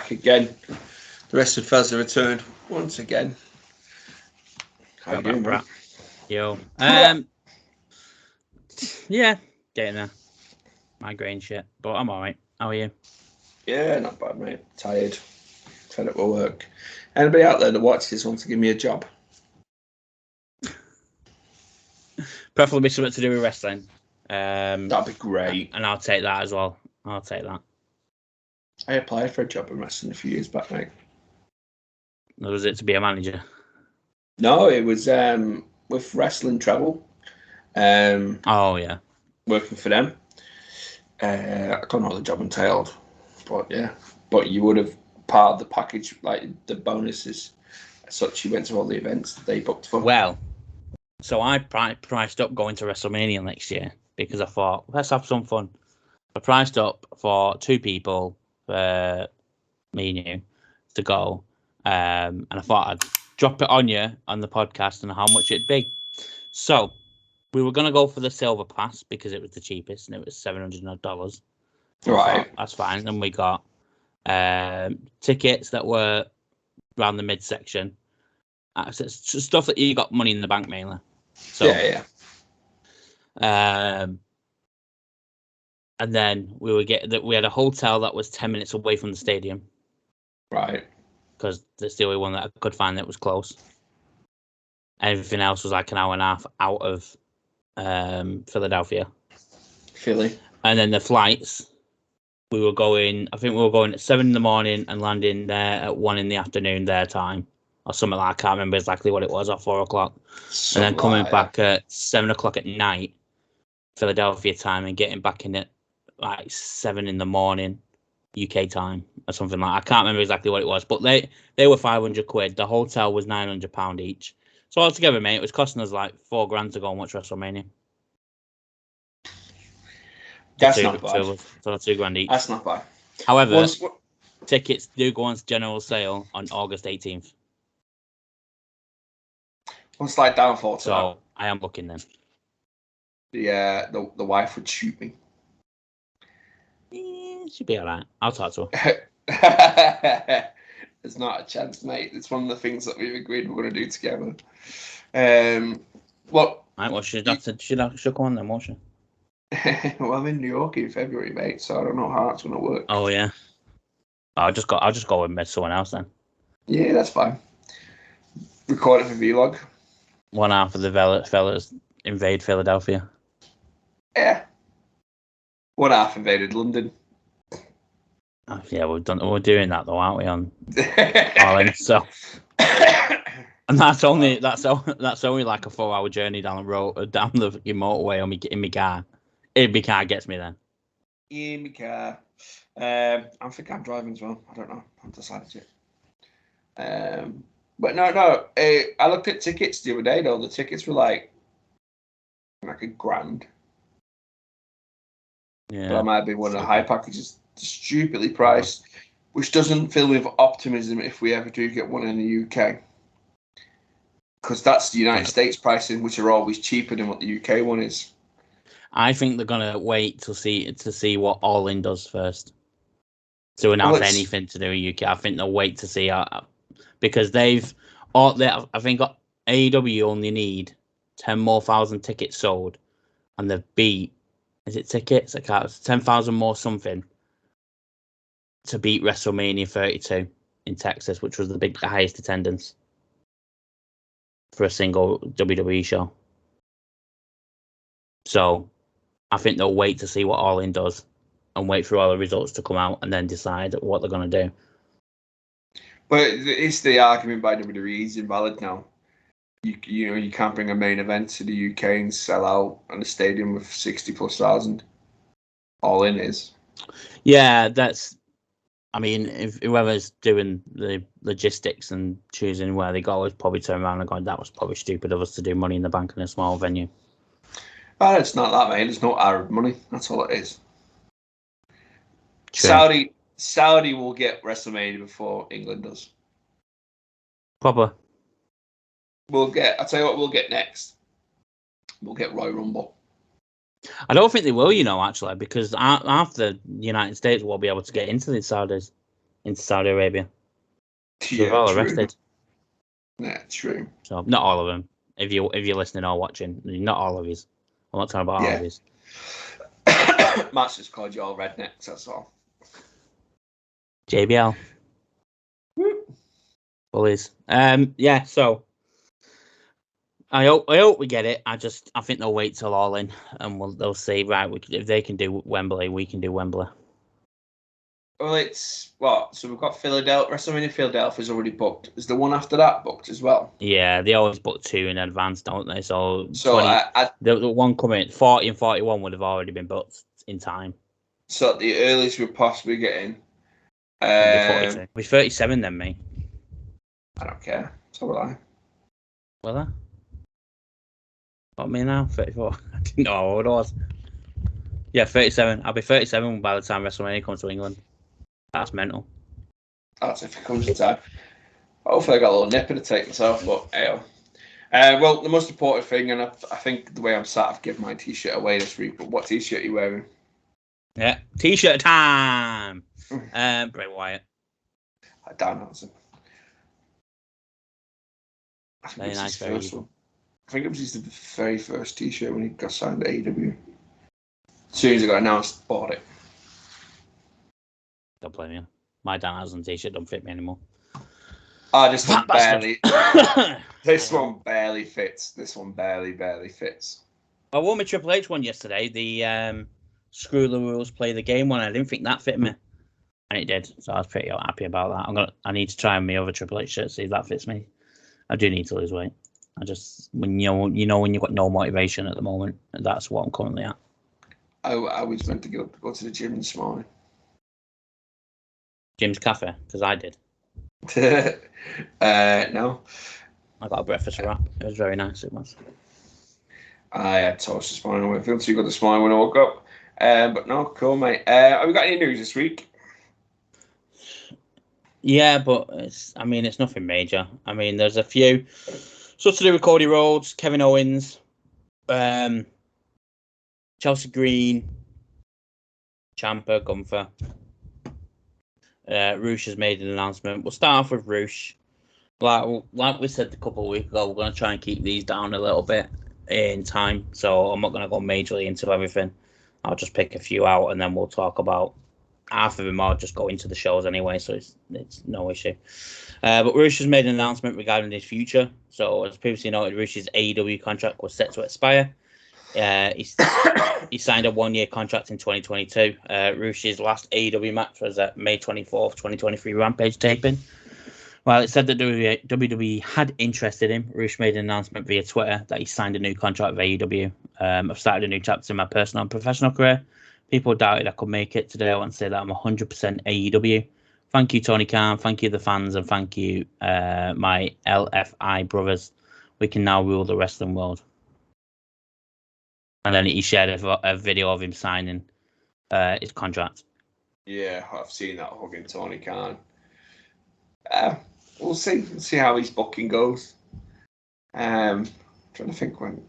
back again. The rest of us have returned once again. How you doing, bro? Yo. Yeah, getting there. Migraine shit, but I'm alright. How are you? Yeah, not bad, mate. Tired. Fed up with work. Anybody out there that watches this wants to give me a job? Preferably something to do with wrestling. That'd be great. And I'll take that as well. I'll take that. I applied for a job in wrestling a few years back, mate. Was it to be a manager? No, it was with Wrestling Travel. Oh, yeah. Working for them. I don't know what the job entailed, but yeah. But you would have part of the package, like the bonuses, as such. You went to all the events that they booked for. Well, so I priced up going to WrestleMania next year because I thought, let's have some fun. I priced up for 2 people, me and you, to go. And I thought I'd drop it on you on the podcast and how much it'd be. So we were going to go for the silver pass because it was the cheapest and it was $700. Right. That's fine. And we got tickets that were around the midsection. So stuff that you got money in the bank mainly. So, yeah. And then we had a hotel that was 10 minutes away from the stadium. Right. Because that's the only one that I could find that was close. Everything else was like an hour and a half out of Philadelphia. Philly. And then the flights, I think we were going at 7 in the morning and landing there at 1 in the afternoon their time. Or something like that. I can't remember exactly what it was, or 4 o'clock. And then coming back at 7 o'clock at night, Philadelphia time, and getting back in at like 7 in the morning, UK time, or something like that. I can't remember exactly what it was, but they were £500. The hotel was £900 each. So altogether, mate, it was costing us like $4,000 to go and watch WrestleMania. That's not bad. So $2,000 each. That's not bad. However, tickets do go on general sale on August 18th. One slight downfall to that. I am looking then. The wife would shoot me. She'd be alright. I'll talk to her. There's not a chance, mate. It's one of the things that we've agreed we're going to do together. Well, she'll come on then, won't she? Well, I'm in New York in February, mate, so I don't know how that's going to work. Oh yeah. I'll just go and meet someone else then. Yeah, that's fine. Record it for vlog. One half of the fellas invade Philadelphia. Yeah. One half invaded London. Oh, yeah, we're doing that though, aren't we? On Ireland, so. And that's only like a 4-hour journey down the road, down the motorway in my car. In my car gets me then. In my car. I think I'm driving as well. I don't know. I haven't decided yet. But no. I looked at tickets the other day, though. The tickets were like $1,000. Yeah. But I might be one of the high packages, stupidly priced, which doesn't fill with optimism if we ever do get one in the UK. Because that's the United States pricing, which are always cheaper than what the UK one is. I think they're gonna wait to see what All In does first to announce anything to do with UK. I think they'll wait to see because I think AEW only need 10,000 more tickets sold, and they've beat. Is it tickets? I can't. 10,000 more something to beat WrestleMania 32 in Texas, which was the highest attendance for a single WWE show. So I think they'll wait to see what All In does and wait for all the results to come out and then decide what they're going to do. But it's the argument by WWE is invalid now. You can't bring a main event to the UK and sell out on a stadium with 60,000+. All In is. Yeah, that's. I mean, if whoever's doing the logistics and choosing where they go is probably turn around and go, that was probably stupid of us to do Money in the Bank in a small venue. Oh, it's not that, mate. It's no Arab money. That's all it is. True. Saudi will get WrestleMania before England does. Proper. I'll tell you what we'll get next. We'll get Royal Rumble. I don't think they will, actually, because after the United States will be able to get into the Saudis. into Saudi Arabia. So Yeah, they're all true. arrested. Yeah, true. So not all of them. If you're listening or watching, not all of these. I'm not talking about all of these. Matt's just called you all rednecks, that's all. JBL. Bullies. Yeah, so I hope we get it. I think they'll wait till All In and they'll say, right, if they can do Wembley, we can do Wembley. Well, it's what? So we've got Philadelphia. WrestleMania Philadelphia's already booked. Is the one after that booked as well? Yeah, they always book 2 in advance, don't they? So 20, the one coming 40 and 41 would have already been booked in time. So the earliest we're possibly getting. It'll be 37 then, mate. I don't care. So will I. Will I? What, me now? 34. I didn't know what it was. Yeah, 37. I'll be 37 by the time WrestleMania comes to England. That's mental. That's if it comes to time. Hopefully I got a little nipper to take myself, but well, the most important thing, and I think the way I'm sat, I've given my t-shirt away this week, but what t-shirt are you wearing? Yeah, t-shirt time! Bray Wyatt. Dan Hansen. Very nice, very one. I think it was his very first t-shirt when he got signed to AEW. As soon as it got announced, bought it. Don't blame you. My Dan Hansen t-shirt don't fit me anymore. This one barely. This one barely fits. This one barely fits. I wore my Triple H one yesterday. The screw the rules, play the game one. I didn't think that fit me, and it did. So I was pretty happy about that. I need to try on my other Triple H shirt, see if that fits me. I do need to lose weight. I just when when you've got no motivation at the moment, that's what I'm currently at. I was meant to go to the gym this morning. Jim's Cafe, because I did. No. I got a breakfast wrap. It was very nice. It was. I had toast this morning. I went feel too good this morning when I woke up. But no, cool, mate. Have we got any news this week? Yeah, but it's nothing major. I mean, there's a few. So to do with Cody Rhodes, Kevin Owens, Chelsea Green, Ciampa, Gunther. Roosh has made an announcement. We'll start off with Roosh. Like we said a couple of weeks ago, we're going to try and keep these down a little bit in time. So I'm not going to go majorly into everything. I'll just pick a few out and then we'll talk about half of them. I'll just go into the shows anyway, so it's no issue. But Roosh has made an announcement regarding his future. So as previously noted, Roosh's AEW contract was set to expire. He signed a 1-year contract in 2022. Roosh's last AEW match was at May 24th, 2023 Rampage taping. While it said that WWE had interest in him, Roosh made an announcement via Twitter that he signed a new contract with AEW. I've started a new chapter in my personal and professional career. People doubted I could make it. Today I want to say that I'm 100% AEW. Thank you, Tony Khan. Thank you, the fans. And thank you, my LFI brothers. We can now rule the wrestling world. And then he shared a video of him signing his contract. Yeah, I've seen that hugging Tony Khan. We'll see how his booking goes. Trying to think when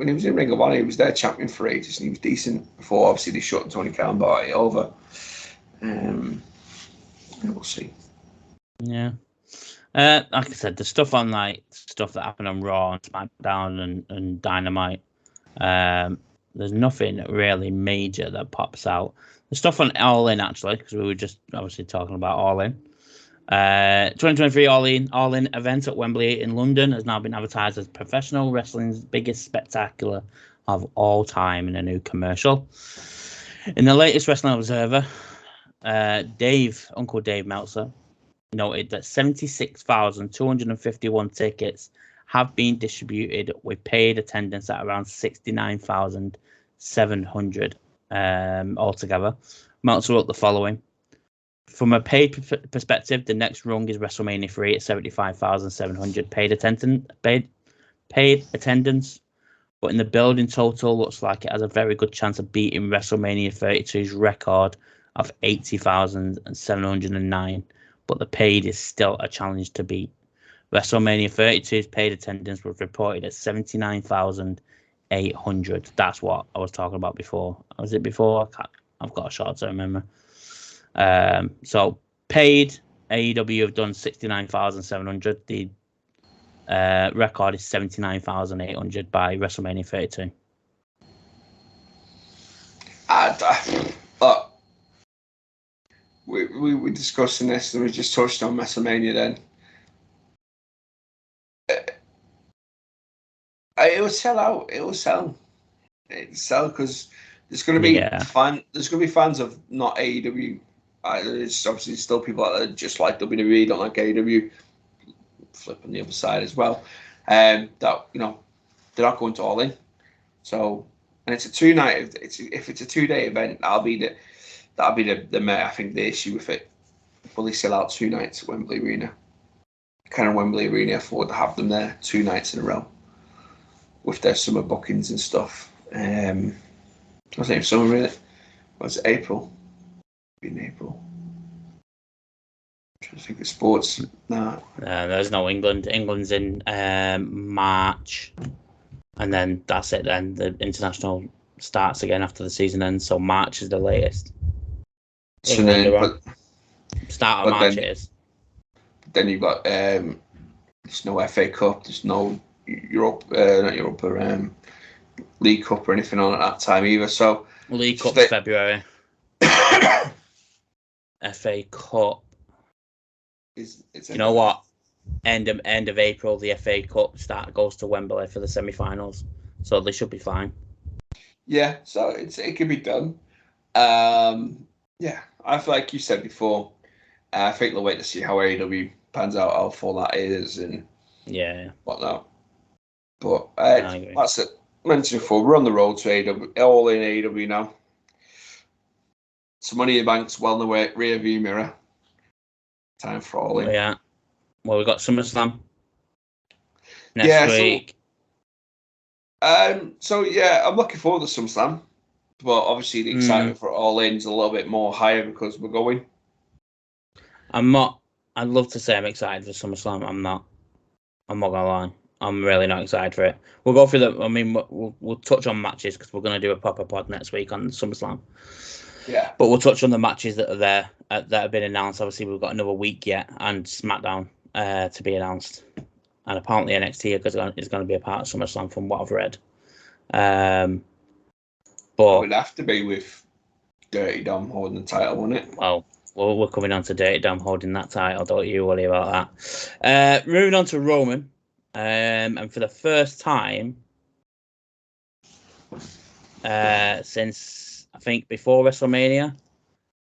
he was in Ring of Honor, he was their champion for ages and he was decent before obviously they shut Tony Khan bought it over. We'll see. Yeah. Like I said, the stuff that happened on Raw and Smackdown and Dynamite. There's nothing really major that pops out. The stuff on All In actually, because we were just obviously talking about All In. 2023 All In event at Wembley in London has now been advertised as professional wrestling's biggest spectacular of all time in a new commercial. In the latest Wrestling Observer, Uncle Dave Meltzer noted that 76,251 tickets have been distributed with paid attendance at around 69,700 altogether. Meltzer wrote the following. From a paid perspective, the next rung is WrestleMania 3 at 75,700 paid attendance. But in the building total, looks like it has a very good chance of beating WrestleMania 32's record of 80,709. But the paid is still a challenge to beat. WrestleMania 32's paid attendance was reported at 79,800. That's what I was talking about before. Was it before? I've got a short-term memory. So Paid, AEW have done 69,700. The record is 79,800 by WrestleMania 32. Look, we were discussing this and we just touched on WrestleMania then. It will sell out. It will sell. It'll sell because there's going to be There's going to be fans of not AEW. There's obviously still people that just like WWE, don't like AEW. Flip on the other side as well. That they're not going to All In. So, and it's a 2-night. If it's a 2-day event, that'll be the I think the issue with it. Will they sell out 2 nights at Wembley Arena? Can Wembley Arena afford to have them there 2 nights in a row with their summer bookings and stuff? I was saying summer really. Was it April? In April. I'm trying to think of sports. No. There's no England. England's in March, and then that's it. Then the international starts again after the season ends. So March is the latest. So then, start of March it is. Then you've got there's no FA Cup. There's no League Cup or anything on at that time either. So League Cup's February. FA Cup. You know what? End of April, the FA Cup goes to Wembley for the semi-finals, so they should be fine. Yeah, so it can be done. Yeah, I feel like you said before. I think they'll wait to see how AEW pans out, how full that is, and whatnot. But that's it. Mentioned before, we're on the road to AEW, All In AEW now. So Money in the Bank's well in the way, rear view mirror. Time for All In. Yeah. Well, we've got SummerSlam next week. So I'm looking forward to SummerSlam. But obviously the excitement for All In is a little bit more higher because we're going. I'd love to say I'm excited for SummerSlam. I'm not gonna lie. I'm really not excited for it. We'll go through we'll touch on matches because we're gonna do a proper pod next week on SummerSlam. Yeah. But we'll touch on the matches that are there that have been announced. Obviously, we've got another week yet and Smackdown to be announced, and apparently NXT is going to be a part of SummerSlam from what I've read. But it would have to be with Dirty Dom holding the title, wouldn't it? Well, we're coming on to Dirty Dom holding that title. Don't you worry about that. Moving on to Roman, and for the first time since I think before WrestleMania,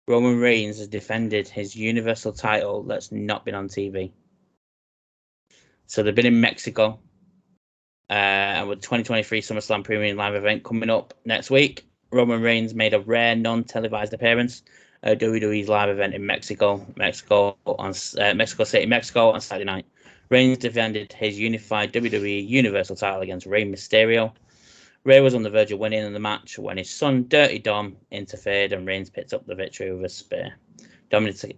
Roman Reigns has defended his Universal title that's not been on TV. So they've been in Mexico. And with 2023 SummerSlam Premium Live event coming up next week, Roman Reigns made a rare non-televised appearance at WWE's live event in Mexico City, Mexico on Saturday night. Reigns defended his unified WWE Universal title against Rey Mysterio. Rey was on the verge of winning in the match when his son Dirty Dom interfered and Reigns picked up the victory with a spear.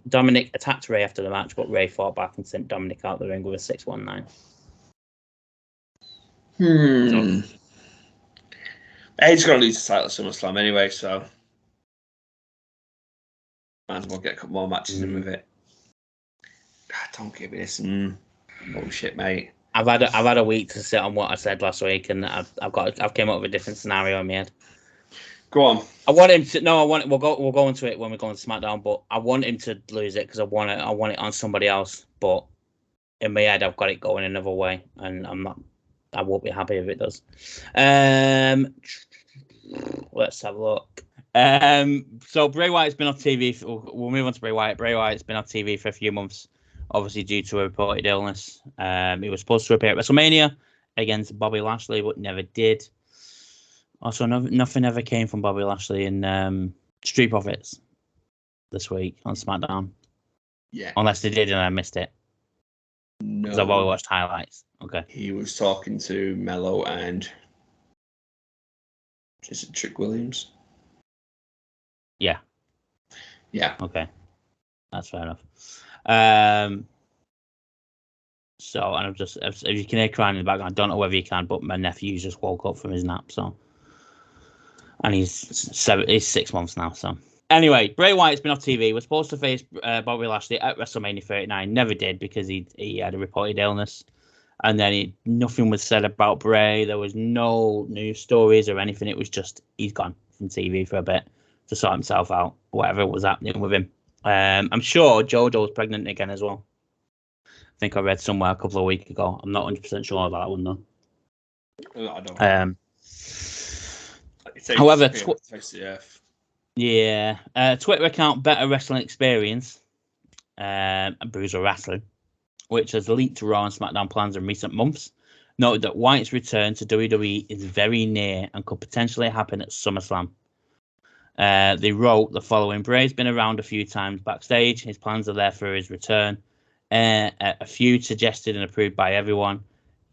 Dominic attacked Rey after the match, but Rey fought back and sent Dominic out the ring with a 619. He's going to lose the title at SummerSlam anyway, so might as well get a couple more matches in with it. Don't give me this bullshit, mate. I've had a week to sit on what I said last week, and I've came up with a different scenario in my head. Go on. We'll go into it when we go on SmackDown, but I want him to lose it because I want it on somebody else. But in my head, I've got it going another way, and I won't be happy if it does. Let's have a look. So Bray Wyatt's been off TV. We'll move on to Bray Wyatt. Bray Wyatt's been off TV for a few months, obviously due to a reported illness. He was supposed to appear at WrestleMania against Bobby Lashley, but never did. Also, nothing ever came from Bobby Lashley in Street Profits this week on SmackDown. Yeah. Unless they did and I missed it. No. Because I've only watched highlights. Okay. He was talking to Mello and is it Trick Williams? Yeah. Yeah. Okay. That's fair enough. So, and if you can hear crying in the background, I don't know whether you can, but my nephew just woke up from his nap, so. And he's 6 months now, so Anyway, Bray Wyatt's been off TV. Was supposed to face Bobby Lashley at WrestleMania 39. Never did because he had a reported illness. And then nothing was said about Bray. There was no news stories or anything. It was just he's gone from TV for a bit to sort himself out, whatever was happening with him. I'm sure JoJo's pregnant again as well. I think I read somewhere a couple of weeks ago. I'm not 100% sure about that one though. I don't. However, Twitter account Better Wrestling Experience, Bruiser Wrestling, which has leaked Raw and Smackdown plans in recent months, noted that Wyatt's return to WWE is very near and could potentially happen at SummerSlam. They wrote the following: Bray's been around a few times backstage. His plans are there for his return. A feud suggested and approved by everyone.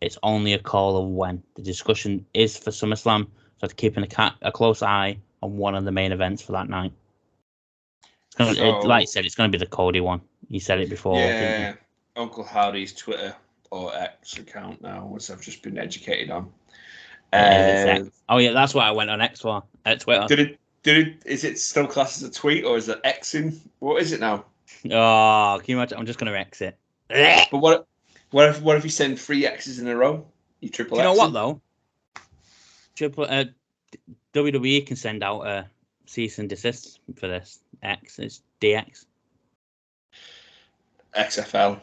It's only a call of when. The discussion is for SummerSlam, so keeping a close eye on one of the main events for that night. Like you said, it's going to be the Cody one. You said it before. Yeah, Uncle Howdy's Twitter or X account now, which I've just been educated on. Oh yeah, that's what I went on X for at Twitter. Is it still classed as a tweet or is it Xing? What is it now? Oh, can you imagine? I'm just going to X it. But what if you send 3 X's in a row? You triple X. You know what though? WWE can send out a cease and desist for this. X, it's DX. XFL.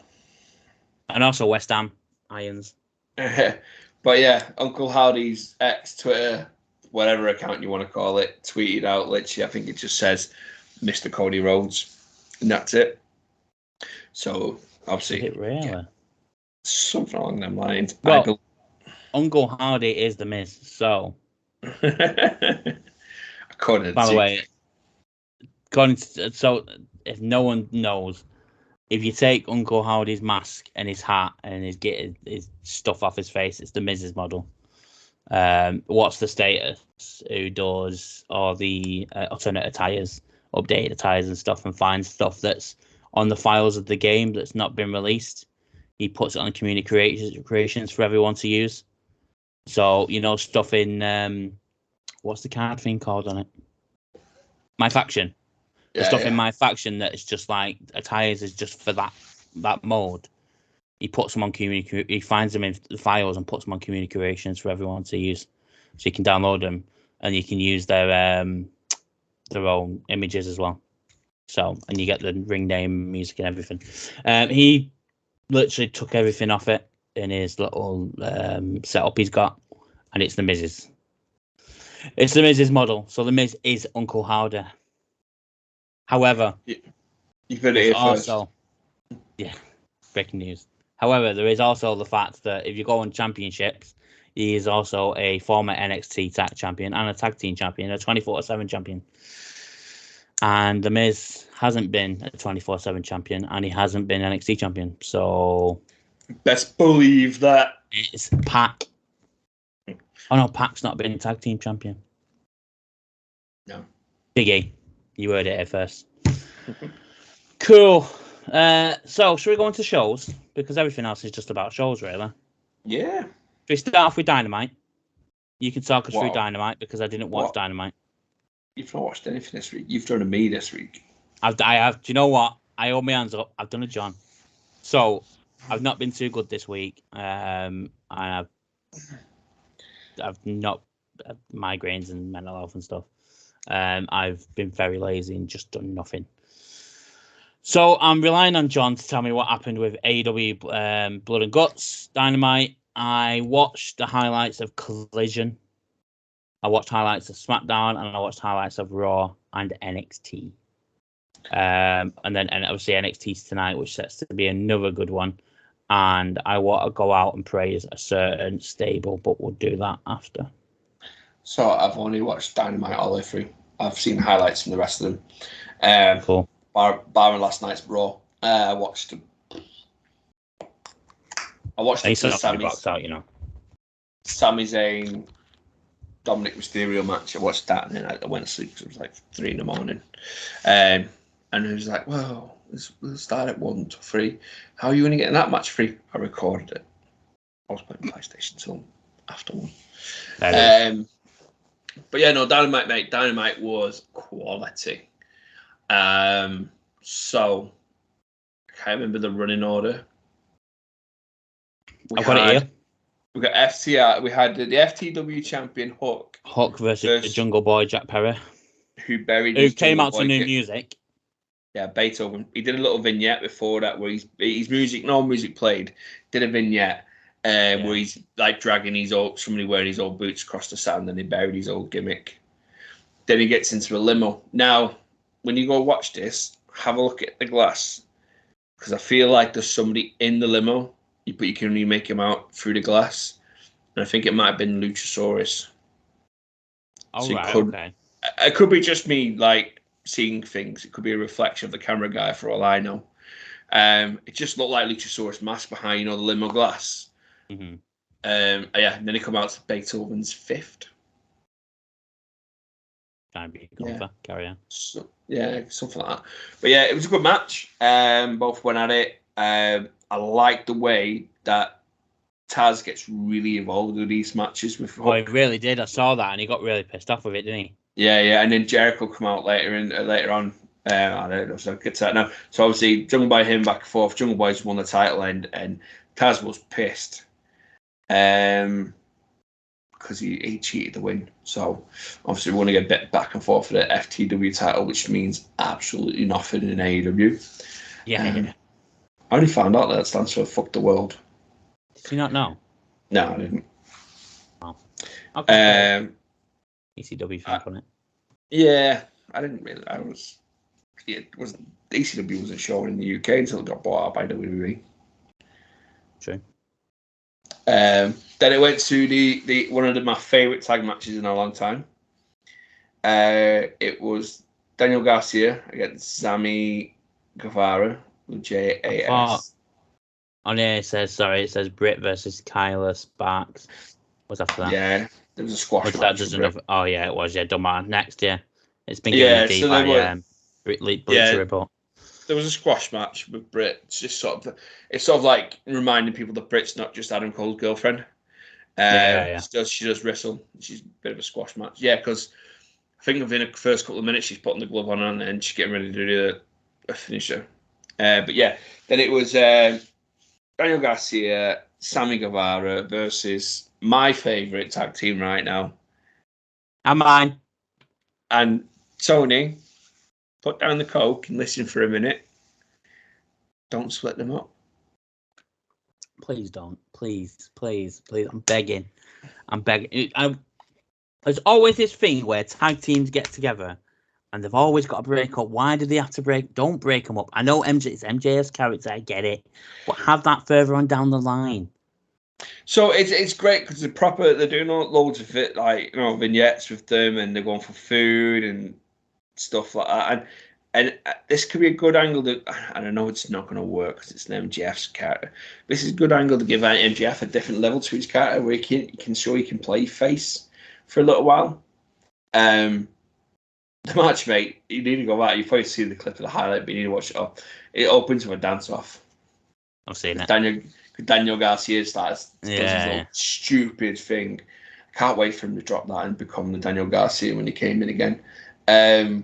And also West Ham Irons. But yeah, Uncle Howdy's X, Twitter, whatever account you want to call it, tweeted out literally, I think it just says Mr. Cody Rhodes. And that's it. So obviously, is it really? Yeah, something along them lines. Well, Uncle Howdy is the Miz, so. According by the way, so if no one knows, if you take Uncle Howdy's mask and his hat and his stuff off his face, it's the Miz's model. What's the status? Who does all the alternate attires, updated attires and stuff, and finds stuff that's on the files of the game that's not been released. He puts it on community creations for everyone to use. So, stuff in, what's the card thing called on it? My Faction. The stuff in My Faction that is just like, attires is just for that mode. He puts them on he finds them in the files and puts them on community creations for everyone to use. So you can download them and you can use their own images as well. So, and you get the ring name, music and everything. He literally took everything off it in his little setup he's got, and it's the Miz's. It's the Miz's model, so the Miz is Uncle Howdy. However, you've heard it here also, first. Yeah, breaking news. However, there is also the fact that if you go on championships, he is also a former NXT tag champion and a tag team champion, a 24/7 champion. And the Miz hasn't been a 24/7 champion, and he hasn't been NXT champion. So best believe that. It's Pac. Oh no, Pac's not been a tag team champion. No. Big E. You heard it here first. Cool. So should we go into shows? Because everything else is just about shows, really. Yeah. Should we start off with Dynamite? You can talk us through Dynamite because I didn't watch Dynamite. You've not watched anything this week. You've done a me this week. I have. Do you know what? I hold my hands up. I've done a John. So I've not been too good this week. And I've not migraines and mental health and stuff. I've been very lazy and just done nothing. So I'm relying on John to tell me what happened with AEW Blood and Guts Dynamite. I watched the highlights of Collision. I watched highlights of Smackdown and I watched highlights of Raw and NXT. And obviously NXT's tonight, which sets to be another good one. And I want to go out and praise a certain stable, but we'll do that after. So I've only watched Dynamite all the way through. I've seen highlights from the rest of them. Cool. Barring last night's Raw. I watched Sami Zayn, Dominic Mysterio match. I watched that and then I went to sleep because it was like 3 a.m. And it was like, well, let's start at 1 to 3. How are you going to get in that match free? I recorded it. I was playing PlayStation till after 1. But yeah, no, Dynamite, mate. Dynamite was quality. So I can't remember the running order. I've got it here. We got FTR. We had the FTW champion Hook. Hook versus Jungle Boy Jack Perry, who buried. Who came out to new music. Yeah, Beethoven. He did a little vignette before that where his music, no music played. Did a vignette where he's like dragging somebody wearing his old boots across the sand, and he buried his old gimmick. Then he gets into a limo. Now, when you go watch this, have a look at the glass, because I feel like there's somebody in the limo, but you can only make him out through the glass. And I think it might have been Luchasaurus. Oh, so right, okay. It could be just me, like, seeing things. It could be a reflection of the camera guy, for all I know. It just looked like Luchasaurus mask behind, the limo glass. Mm-hmm. And then he come out to Beethoven's Fifth. Carry on. So, yeah, something like that. But yeah, it was a good match. Both went at it. I like the way that Taz gets really involved with these matches with Hook. Oh, he really did. I saw that, and he got really pissed off with it, didn't he? Yeah. And then Jericho come out later on. I don't know, so I'll get to that now. So obviously, Jungle Boy him back and forth. Jungle Boy's won the title, and Taz was pissed. Because he cheated the win. So obviously we want to get a bit back and forth for the FTW title, which means absolutely nothing in AEW. Yeah. I only found out that stands for fuck the world. Did you not know? No, I didn't. Oh. Okay. ECW fan on it. Yeah, I didn't really. ECW wasn't showing in the UK until it got bought out by WWE. True. Then it went to the one of my favourite tag matches in a long time. It was Daniel Garcia against Sammy Guevara with JAS. On here it says Britt versus Kyla Sparks. What's after that? Yeah, there was a squash match. Oh yeah, it was. Yeah, don't matter. Next, it's been given a D by Bleacher Report. There was a squash match with Britt. It's sort of like reminding people that Britt's not just Adam Cole's girlfriend. She does wrestle. She's a bit of a squash match. Yeah, because I think within the first couple of minutes she's putting the glove on and she's getting ready to do a finisher. But yeah, then it was Daniel Garcia, Sammy Guevara versus my favourite tag team right now. And mine. And Tony, put down the Coke and listen for a minute. Don't split them up. Please don't. Please. I'm begging. There's always this thing where tag teams get together and they've always got to break up. Why do they have to break? Don't break them up. I know it's MJF's character. I get it. But have that further on down the line. So it's great because they're doing loads of it, like, vignettes with them, and they're going for food and stuff like that. And this could be a good angle to, I don't know, it's not going to work because it's an MJF's character. This is a good angle to give MJF a different level to his character where he can show he can play face for a little while. The match, mate, you need to go back. You've probably seen the clip of the highlight, but you need to watch it up. It opens with a dance-off. I've seen it. Daniel Garcia does his little stupid thing. I can't wait for him to drop that and become the Daniel Garcia when he came in again. And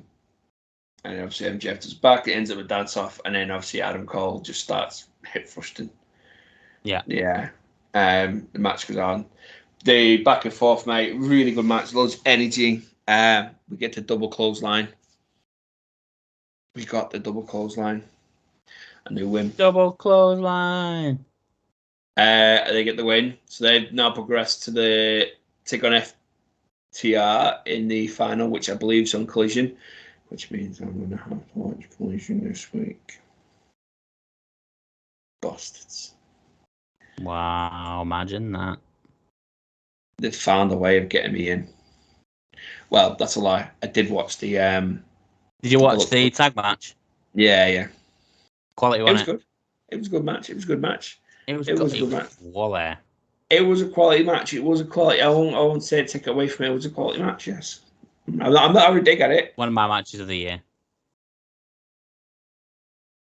obviously MJF does back. It ends up with dance off, and then obviously Adam Cole just starts hip thrusting. Yeah. The match goes on. The back and forth, mate. Really good match. Loads of energy. We get the double clothesline. We got the double clothesline, and they win. Double clothesline. They get the win, so they've now progressed to take on FTR in the final, which I believe is on Collision, which means I'm going to have to watch Collision this week. Bastards! Wow, imagine that. They've found a way of getting me in. Well, that's a lie. I did watch the. Did you watch the tag match? Yeah. Quality one. It was good. It was a good match. It was a good match. It was a good match. It was a quality match. It was a quality. I won't say take it away from it. It was a quality match. Yes. I'm not having a dig at it. One of my matches of the year.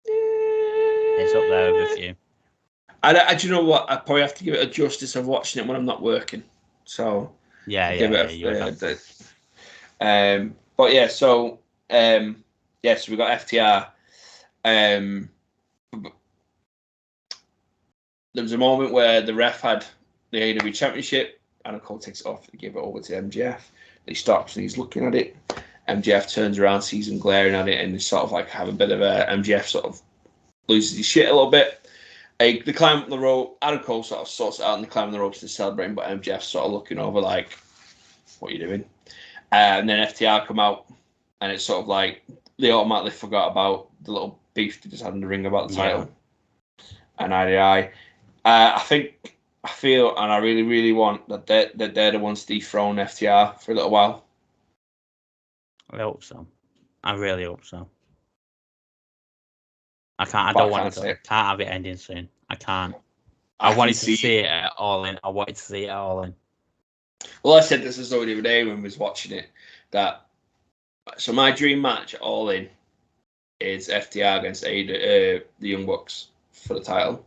It's up there with a few. I do you know what? I probably have to give it a justice of watching it when I'm not working. So yeah. But yeah, so Yes, we got FTR. There was a moment where the ref had the AEW Championship. Adam Cole takes it off and give it over to MJF. He stops and he's looking at it. MJF turns around, sees him glaring at it, and they sort of like have a bit of a MJF sort of loses his shit a little bit. They climb up the rope. Adam Cole sort of sorts it out and they climb the ropes to celebrate, but MJF's sort of looking over like, what are you doing? And then FTR come out, and it's sort of like they automatically forgot about the little beef they just had in the ring about the title. And I feel, and I really, really want that they're the ones to dethrone FTR for a little while. I hope so. I really hope so. I can't. I don't want it. Can't have it ending soon. I can't. I wanted to see it at All In. I wanted to see it at All In. Well, I said this the other day when we was watching it. So my dream match at All In is FTR against the Young Bucks for the title.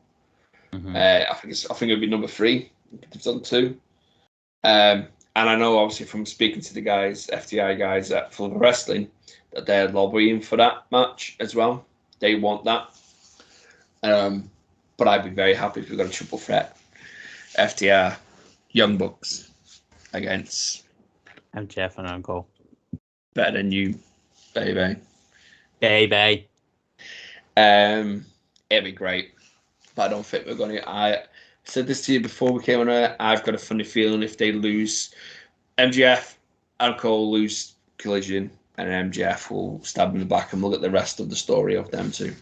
Mm-hmm. I think it'd be number 3. They've done 2. And I know obviously from speaking to the guys, FTR guys at Full Wrestling, that they're lobbying for that match as well. They want that. But I'd be very happy if we got a triple threat. FTR, Young Bucks against MJF and Uncle. Better Than You BayBay. BayBay. It'd be great. But I don't think we're going to. I said this to you before we came on air. I've got a funny feeling if they lose MJF, Cole lose Collision, and MJF will stab him in the back and look at the rest of the story of them two.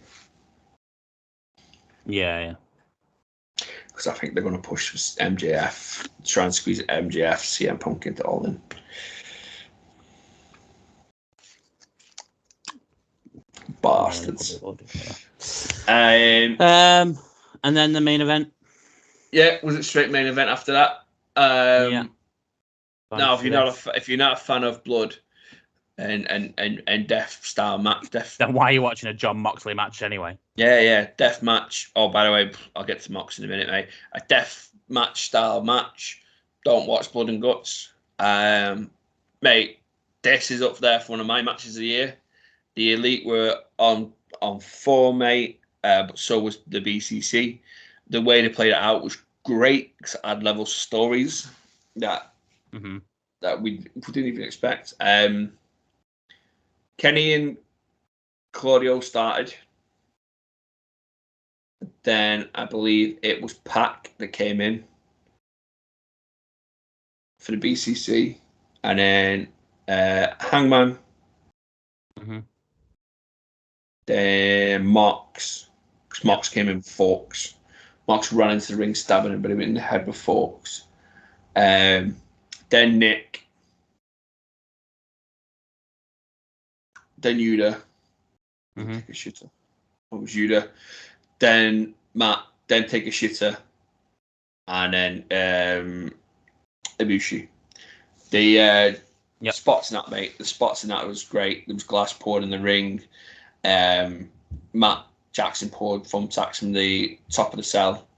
Yeah. Because I think they're going to push MJF, try and squeeze MJF, CM Punk into All In. Bastards. And then the main event. Yeah, was it straight main event after that? Yeah. Now, if you're not a fan of blood and death style match, then why are you watching a John Moxley match anyway? Yeah, death match. Oh, by the way, I'll get to Mox in a minute, mate. A death match style match. Don't watch Blood and Guts. Mate, this is up there for one of my matches of the year. The Elite were on form, mate, but so was the BCC. The way they played it out was great because it had level stories that we didn't even expect. Kenny and Claudio started. Then I believe it was Pac that came in for the BCC, and then Hangman. Then Mox, because Mox came in with forks. Mox ran into the ring, stabbing him, but he went in the head with forks. Then Nick. Then Yuta. Take a shitter. What was Yuta? Then Matt. Then take a shitter. And then Ibushi. The spots in that, mate. The spots in that was great. There was glass poured in the ring. Matt Jackson poured thumbtacks from the top of the cell.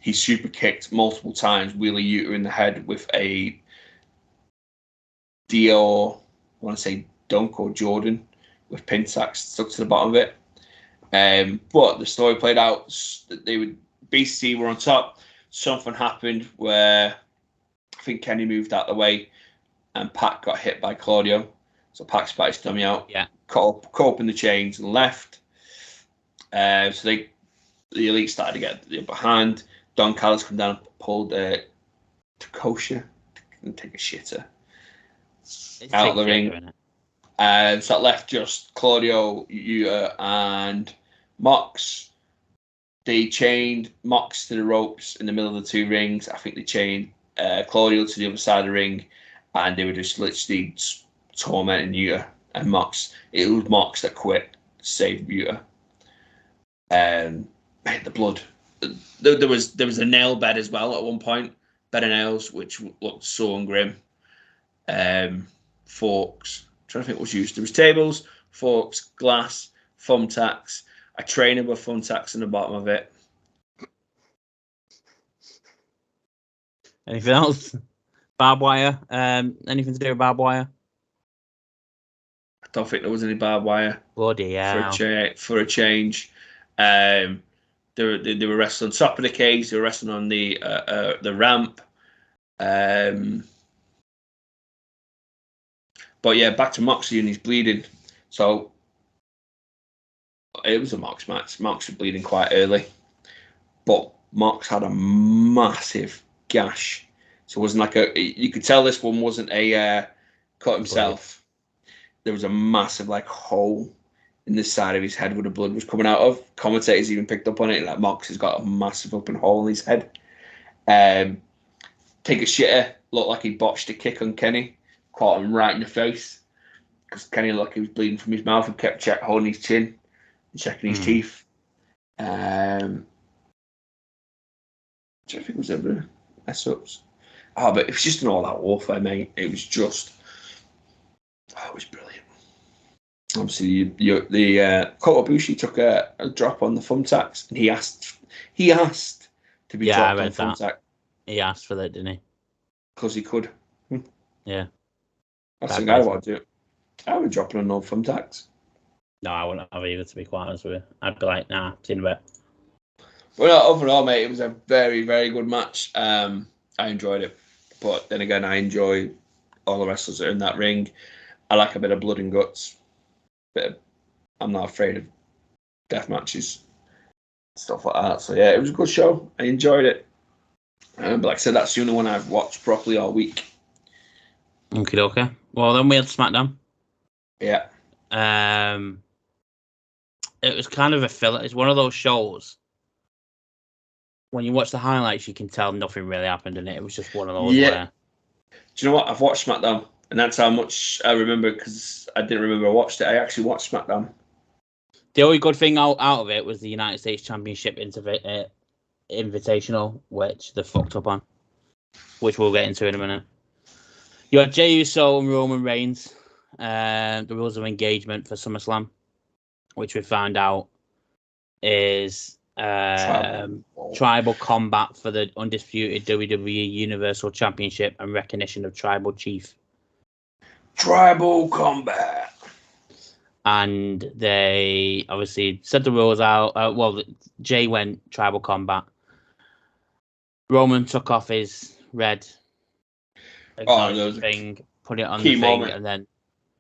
He super kicked multiple times, Wheeler Yuta in the head with a Dior, I want to say Dunk or Jordan, with pin tacks stuck to the bottom of it. But the story played out. BC were on top. Something happened where I think Kenny moved out of the way and Pac got hit by Claudio. So Pac spat his dummy out. Yeah. Caught up in the chains and left. So the Elite started to get the upper hand. Don Callis come down and pulled Takosha and take a shitter out of the ring. So that left just Claudio, Yuta, and Mox. They chained Mox to the ropes in the middle of the two rings. I think they chained Claudio to the other side of the ring, and they were just literally tormenting Yuta and Mox. It was Mox that quit to save Yuta. Mate, the blood. There was a nail bed as well at one point. Bed of nails, which looked so grim. Forks. I'm trying to think what was used. There was tables, forks, glass, thumbtacks, a trainer with thumbtacks in the bottom of it. Anything else? Barbed wire? Anything to do with barbed wire? I don't think there was any barbed wire. Bloody hell. For a change. They were wrestling on top of the cage. They were wrestling on the ramp. But yeah, back to Moxley, and he's bleeding. So it was a Mox match. Mox was bleeding quite early, but Mox had a massive gash. So it wasn't like you could tell this one wasn't a cut himself. There was a massive hole in the side of his head where the blood was coming out of. Commentators even picked up on it. Like, Mox has got a massive open hole in his head. Take a shitter. Looked like he botched a kick on Kenny. Caught him right in the face. Because Kenny looked like he was bleeding from his mouth and kept holding his chin and checking his teeth. I don't think it was ever mess-ups. Oh, but it was just an all-out warfare, mate. It was just... Oh, it was brilliant. Obviously, the Kota Ibushi took a drop on the thumbtacks, and he asked to be dropped on thumbtack. He asked for that, didn't he? Because he could. Yeah. That's the guy I want to do. I would drop it on no thumbtacks. No, I wouldn't have either, to be quite honest with you. I'd be like, nah, seen a bit. Well, overall, mate, it was a very, very good match. I enjoyed it. But then again, I enjoy all the wrestlers that are in that ring. I like a bit of blood and guts. I'm not afraid of death matches, stuff like that. So yeah, it was a good show. I enjoyed it. But like I said, that's the only one I've watched properly all week. Okay. Well, then we had SmackDown. Yeah. It was kind of a filler. It's one of those shows. When you watch the highlights, you can tell nothing really happened in it. It was just one of those. Yeah. Where... Do you know what? I've watched SmackDown, and that's how much I remember, because I didn't remember I watched it. I actually watched SmackDown. The only good thing out of it was the United States Championship Invitational, which they fucked up on, which we'll get into in a minute. You had Jey Uso and Roman Reigns, the rules of engagement for SummerSlam, which we found out is tribal combat for the undisputed WWE Universal Championship and recognition of tribal chief. Tribal combat. And they obviously set the rules out. Jay went tribal combat. Roman took off his red thing, put it on the thing, and then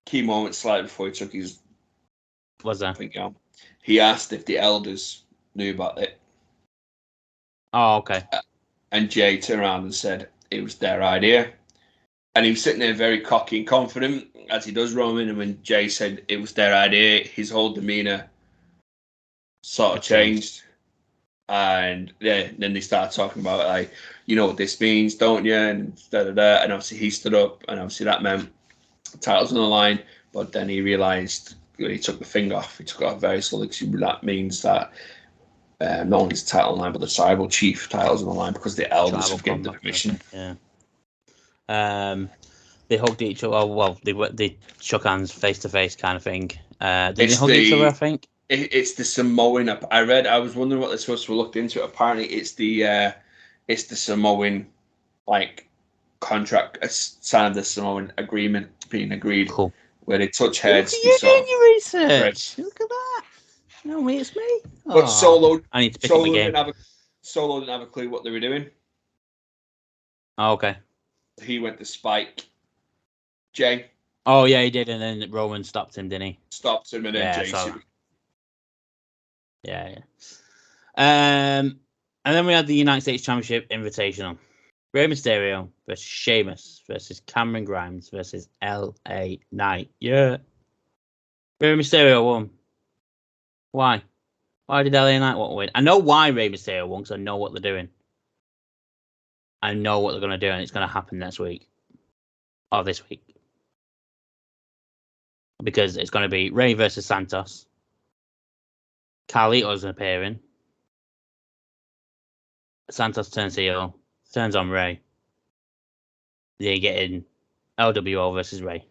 key moment slightly before he took his. Was there? He asked if the elders knew about it. Oh, okay. And Jay turned around and said it was their idea. And he was sitting there very cocky and confident, as he does Roman. And when Jay said it was their idea, his whole demeanour sort of changed. And then they started talking about, like, you know what this means, don't you? And da-da-da. And obviously he stood up, and obviously that meant titles on the line. But then he realised when he took the finger off, he took it off very slowly, because that means that not only is the title on the line, but the tribal chief titles on the line, because the elders have given the permission. Yeah. They hugged each other. Well, they shook hands face to face, kind of thing. Did they hug each other? I think it's the Samoan. I was wondering what they're supposed to look into. Apparently, it's the Samoan contract, signed the Samoan agreement being agreed. Cool. Where they touch heads. You're doing your research. Look at that. No, it's me. But Solo. I need to pick up the game. Solo didn't have a clue what they were doing. Oh, okay. He went to spike Jay. Oh yeah, he did, and then Roman stopped him, didn't he? Stopped him, and then Jay. Yeah. And then we had the United States Championship Invitational. Rey Mysterio versus Sheamus versus Cameron Grimes versus LA Knight. Yeah. Rey Mysterio won. Why? Why did LA Knight want to win? I know why Rey Mysterio won, because I know what they're doing. I know what they're going to do, and it's going to happen next week. Or this week. Because it's going to be Rey versus Santos. Carlito's appearing. Santos turns heel. Turns on Rey. They're getting LWO versus Rey.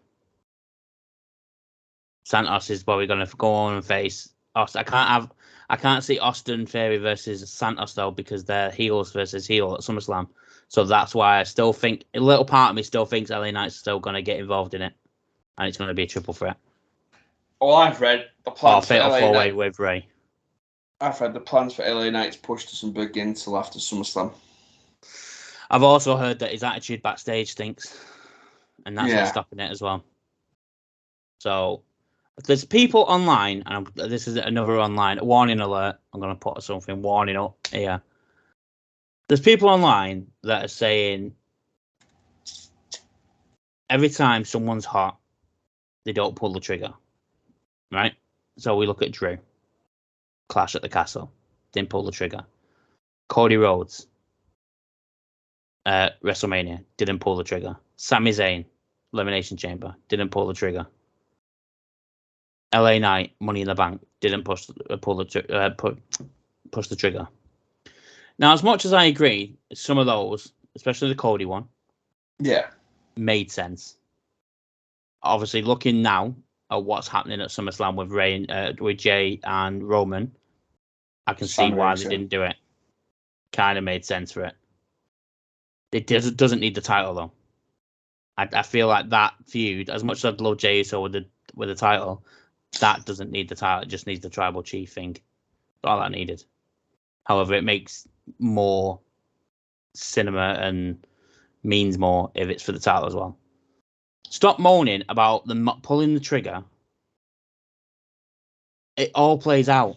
Santos is probably going to go on and face Austin. I can't see Austin Theory versus Santos though, because they're heels versus heel at SummerSlam. So that's why I still think, a little part of me still thinks LA Knight's still going to get involved in it. And it's going to be a triple threat. Well, I've read the plans for Fatal LA 4-Way Knight. with Ray. I've read the plans for LA Knight's push to some big until after SummerSlam. I've also heard that his attitude backstage stinks, and that's what's stopping it as well. So there's people online, and this is another online warning alert. I'm going to put something warning up here. There's people online that are saying every time someone's hot, they don't pull the trigger, right? So we look at Drew, Clash at the Castle, didn't pull the trigger. Cody Rhodes, WrestleMania, didn't pull the trigger. Sami Zayn, Elimination Chamber, didn't pull the trigger. LA Knight, Money in the Bank, didn't push the trigger. Now, as much as I agree, some of those, especially the Cody one, made sense. Obviously, looking now at what's happening at SummerSlam with Jay and Roman, I can see why they didn't do it. Kind of made sense for it. It doesn't need the title though. I feel like that feud, as much as I'd love Jey Uso with the title, that doesn't need the title. It just needs the tribal chief thing. That's all that needed. However, it makes more cinema and means more if it's for the title as well. Stop moaning about them pulling the trigger. It all plays out.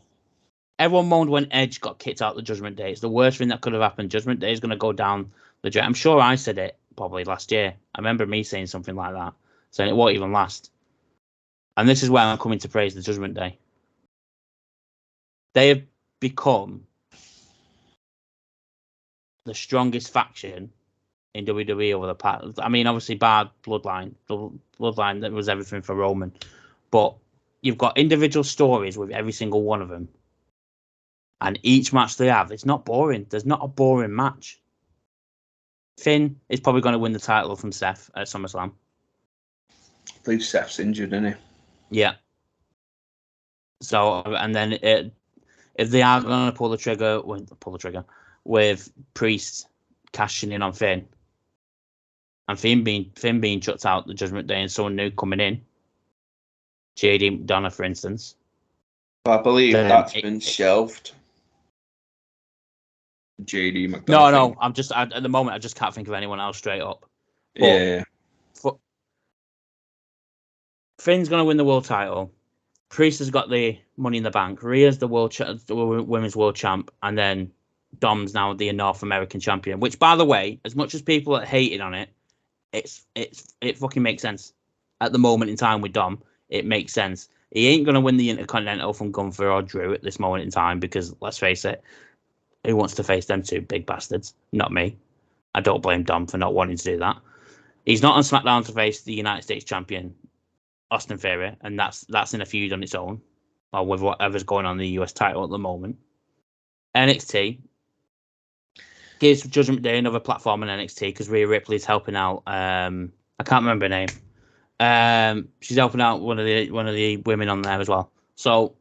Everyone moaned when Edge got kicked out the Judgment Day. It's the worst thing that could have happened. Judgment Day is going to go down the drain. I'm sure I said it probably last year. I remember me saying something like that, saying it won't even last. And this is where I'm coming to praise the Judgment Day. They have become the strongest faction in WWE over the past. I mean, obviously, bad Bloodline. The Bloodline, that was everything for Roman. But you've got individual stories with every single one of them. And each match they have, it's not boring. There's not a boring match. Finn is probably going to win the title from Seth at SummerSlam. I believe Seth's injured, isn't he? Yeah. So, and then if they are going to pull the trigger with Priest cashing in on Finn, and Finn being chucked out the Judgment Day and someone new coming in, JD McDonough, for instance. I believe that's been shelved. JD McDonough. No, I'm just at the moment I just can't think of anyone else straight up. But yeah. Finn's going to win the world title. Priest has got the Money in the Bank. Rhea's the women's world champ, and then Dom's now the North American champion. Which, by the way, as much as people are hating on it, it fucking makes sense. At the moment in time with Dom, it makes sense. He ain't going to win the Intercontinental from Gunther or Drew at this moment in time because, let's face it, who wants to face them two big bastards? Not me. I don't blame Dom for not wanting to do that. He's not on SmackDown to face the United States champion, Austin Theory, and that's in a feud on its own, or with whatever's going on in the US title at the moment. NXT gives Judgment Day another platform on NXT because Rhea Ripley's helping out. I can't remember her name. She's helping out one of the women on there as well. So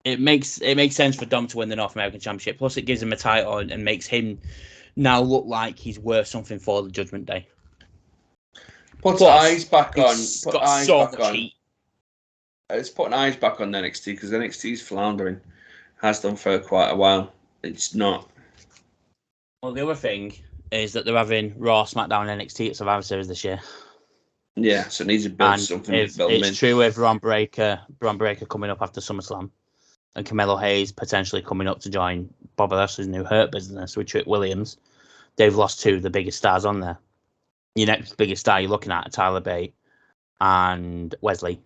it makes sense for Dom to win the North American Championship. Plus, it gives him a title and makes him now look like he's worth something for the Judgment Day. Put eyes back on. It's putting eyes back on NXT because NXT's floundering. Has done for quite a while. It's not. Well, the other thing is that they're having Raw, Smackdown, and NXT at Survivor Series this year. Yeah, so it needs to build something. It's true with Braun Breaker coming up after SummerSlam, and Carmelo Hayes potentially coming up to join Bob Lashley's new Hurt Business with Trick Williams. They've lost two of the biggest stars on there. Your next biggest star you're looking at Tyler Bate and Wesley.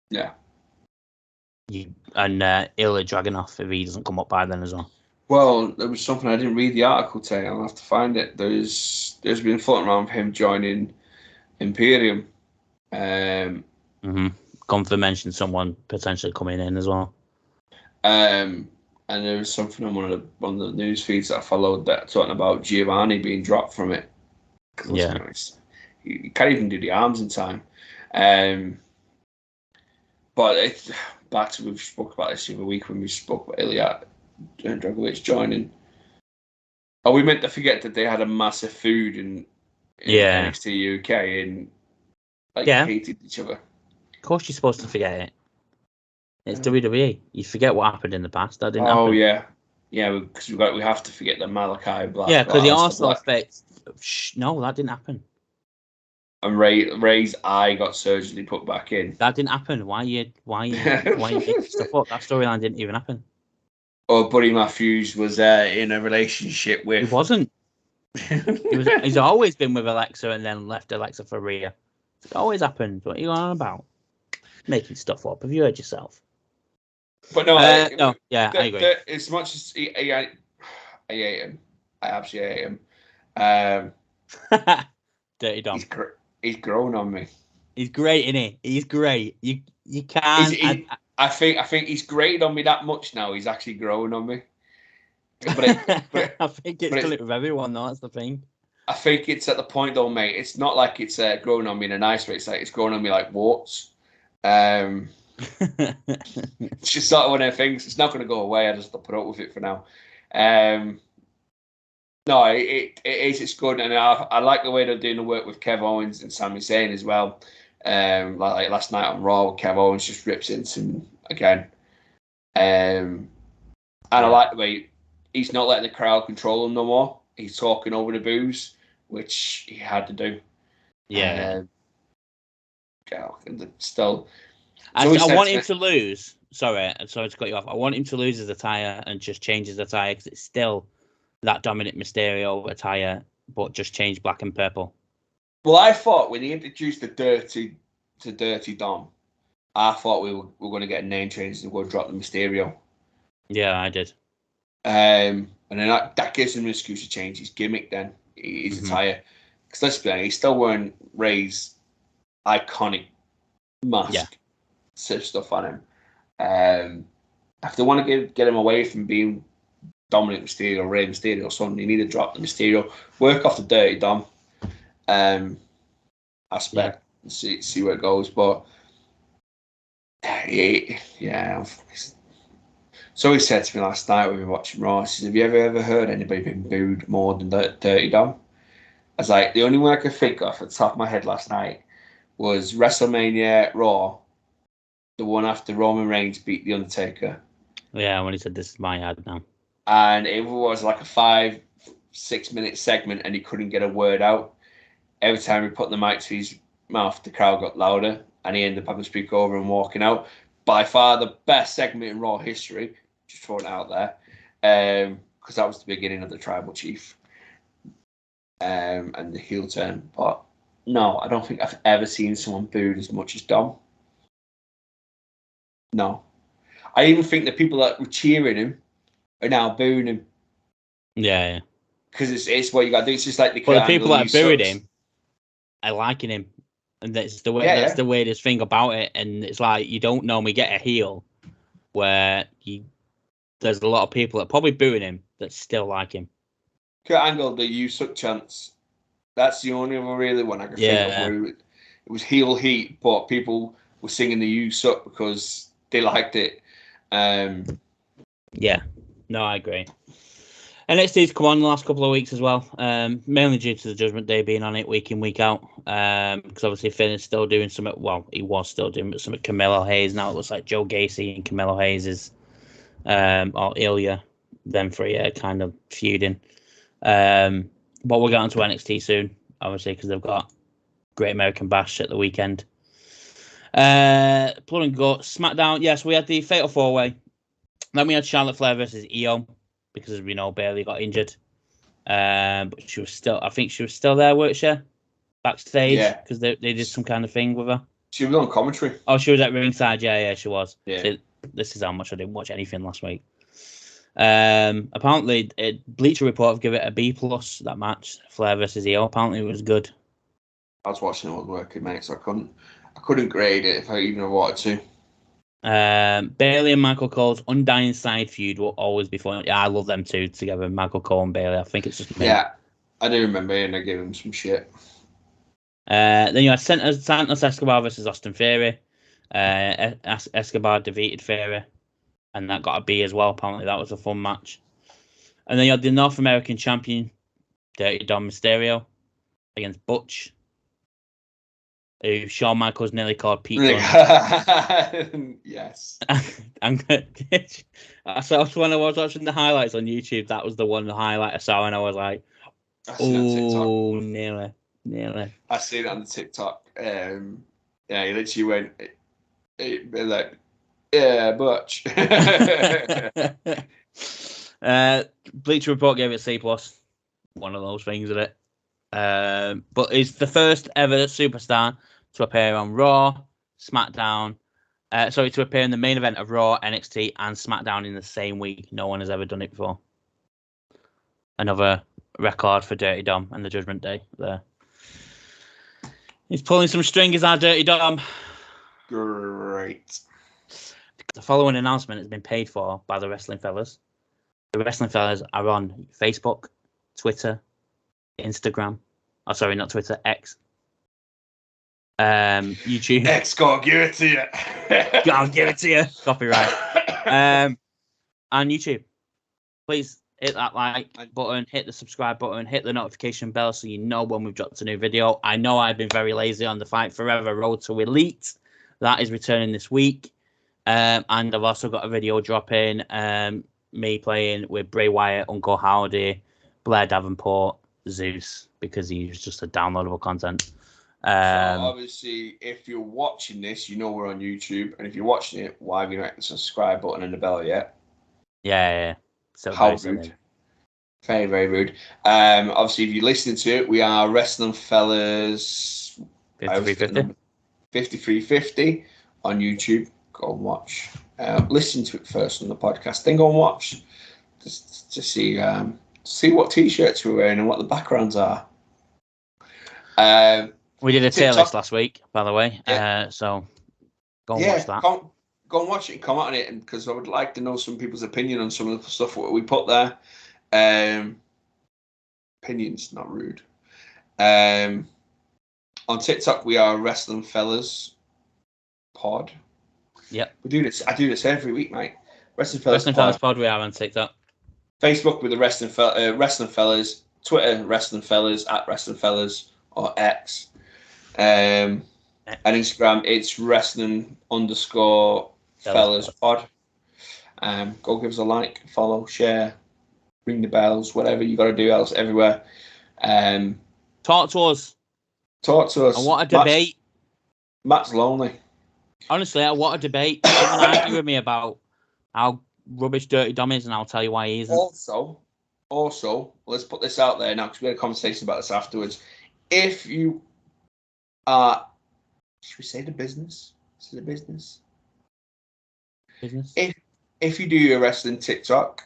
Yeah. And Ilya Dragunov if he doesn't come up by then as well. Well, there was something I didn't read the article today. I'll have to find it. There's been floating around for him joining Imperium. Gunther mentioned someone potentially coming in as well. And there was something on one of the news feeds that I followed that talking about Giovanni being dropped from it. Yeah, he can't even do the arms in time. But it's back to we spoke about this the other week when we spoke about Ilya Dragovich joining. Are we meant to forget that they had a massive feud in NXT UK like Yeah. hated each other. Of course, you're supposed to forget it. It's WWE. You forget what happened in the past. That didn't happen. Oh yeah, because we have to forget the Malachi Black. Yeah, because it also affects. No, that didn't happen. And Ray's eye got surgically put back in. That didn't happen. Why you making stuff up? That storyline didn't even happen. Or Buddy Matthews was in a relationship with. He wasn't. He's always been with Alexa and then left Alexa for Rhea. It always happened. What are you on about? Making stuff up. Have you heard yourself? But no, I agree. As much as I hate him, I absolutely hate him. Dirty Dom. He's grown on me. He's great, isn't he? He's great. You can't. I think he's grated on me that much now. He's actually growing on me. But I think it's still with everyone, though. That's the thing. I think it's at the point, though, mate. It's not like it's growing on me in a nice way. It's like it's growing on me like warts. It's just sort of one of the things. It's not going to go away. I just have to put up with it for now. No, it is. It's good, and I like the way they're doing the work with Kev Owens and Sami Zayn as well. Like last night on Raw, Kev Owens just rips into him again. And I like the way he's not letting the crowd control him no more. He's talking over the boos, which he had to do. Yeah. Still. I want him to lose. Sorry to cut you off. I want him to lose his attire and just change his attire because it's still that Dominic Mysterio attire, but just change black and purple. Well, I thought when he introduced the Dirty Dom, I thought we were going to get a name change and go drop the Mysterio. Yeah, I did. And then that gives him an excuse to change his gimmick then, his attire. Because let's be honest, he's still wearing Ray's iconic mask stuff on him. If they want to get him away from being Dominic Mysterio, Rey Mysterio or something, you need to drop the Mysterio, work off the Dirty Dom aspect and see where it goes. But so he said to me last night when we were watching Raw, he says, have you ever heard anybody being booed more than Dirty Dom? I was like, the only one I could think of at the top of my head last night was WrestleMania Raw, the one after Roman Reigns beat The Undertaker. Yeah, when he said, this is my ad now. And it was like a 5-6 minute segment and he couldn't get a word out. Every time he put the mic to his mouth, the crowd got louder and he ended up having to speak over and walking out. By far the best segment in Raw history, just throwing it out there, because that was the beginning of the Tribal Chief and the heel turn. But no, I don't think I've ever seen someone booed as much as Dom. No. I even think the people that were cheering him are now booing him. Yeah. Because it's what you got to do. It's just like the people that booed him are liking him. And that's the way that's the weirdest thing about it. And it's like you don't normally get a heel where there's a lot of people that probably booing him that still like him. Kurt Angle, the "You Suck" chants. That's the only one really one I can think of where it was heel heat, but people were singing the "You Suck" because they liked it. Yeah, no, I agree. NXT's come on the last couple of weeks as well, mainly due to the Judgment Day being on it week in, week out. Because obviously Finn is still doing some. Well, he was still doing some at Carmelo Hayes. Now it looks like Joe Gacy and Carmelo Hayes is, or Ilya, them three are kind of feuding. But we'll get on to NXT soon, obviously, because they've got Great American Bash at the weekend. Blood and Guts, Smackdown. Yes, we had the Fatal 4-Way. Then we had Charlotte Flair versus Io, because as we know, Bayley got injured. But she was still, I think she was still there, weren't she? Backstage, because they did some kind of thing with her. She was on commentary. Oh, she was at ringside. Yeah, she was. Yeah. So this is how much I didn't watch anything last week. Apparently, Bleacher Report have given it a B+, that match, Flair versus Io. Apparently, it was good. I was watching it while working, mate, so I couldn't grade it if I even wanted to. Bayley and Michael Cole's Undying Side feud will always be fun. Yeah, I love them two together, Michael Cole and Bayley. I think it's just I do remember, and I gave him some shit. Then you had Santos Escobar versus Austin Theory. Escobar defeated Theory, and that got a B as well. Apparently, that was a fun match. And then you had the North American Champion, Dirty Dom Mysterio, against Butch. who Shawn Michaels nearly called Pete Dunne. Yes. So when I was watching the highlights on YouTube, that was the one highlight I saw, and I was like, "Oh, nearly." I seen it on the TikTok. Yeah, he literally went, like, yeah, Butch. Bleacher Report gave it C+. One of those things, isn't it? But he's the first ever superstar to appear on Raw, SmackDown. To appear in the main event of Raw, NXT, and SmackDown in the same week. No one has ever done it before. Another record for Dirty Dom and the Judgment Day there. He's pulling some strings, our Dirty Dom. Great. The following announcement has been paid for by the Wrestling Fellas. The Wrestling Fellas are on Facebook, Twitter, Instagram. Oh, sorry, not Twitter, X. YouTube. X, go give it to you. I'll give it to you. Copyright. And YouTube. Please hit that like button, hit the subscribe button, hit the notification bell so you know when we've dropped a new video. I know I've been very lazy on the Fight Forever Road to Elite. That is returning this week. And I've also got a video dropping. Me playing with Bray Wyatt, Uncle Howdy, Blair Davenport, Zeus, because he's just a downloadable content. So obviously, if you're watching this, you know we're on YouTube, and if you're watching it, why have you not hit the subscribe button and the bell yet? Yeah. So how rude. Very, very rude. Obviously, if you're listening to it, we are Wrestling Fellas 5350 on YouTube. Go and watch. Listen to it first on the podcast, then go and watch. Just to see what t-shirts we're wearing and what the backgrounds are. We did a tier list last week, by the way. Yeah. So go and watch that. Go and watch it and comment on it, because I would like to know some people's opinion on some of the stuff we put there. Opinions, not rude. On TikTok, we are Wrestling Fellas Pod. Yep. We do this. I do this every week, mate. Wrestling Fellas Pod. We are on TikTok. Facebook with the Wrestling Fellas. Twitter, Wrestling Fellas, at Wrestling Fellas, or X. And Instagram, it's Wrestling_Fellas Pod. Go give us a like, follow, share, ring the bells, whatever you got to do else everywhere. Talk to us. And what a debate. Matt's lonely. Honestly, what a debate. Come and argue with me about how rubbish Dirty Dom is, and I'll tell you why he isn't. Also, let's put this out there now, because we had a conversation about this afterwards. If you are, should we say the business? Is it a business? If you do your wrestling TikTok,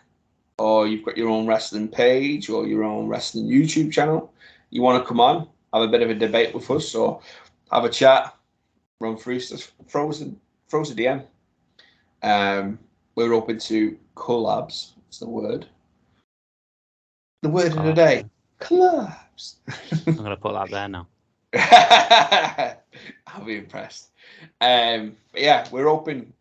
or you've got your own wrestling page, or your own wrestling YouTube channel, you want to come on, have a bit of a debate with us, or have a chat, run through stuff, throw us a DM. We're open to collabs. It's the word. The word of the day. Collabs. I'm going to put that there now. I'll be impressed. But yeah, we're open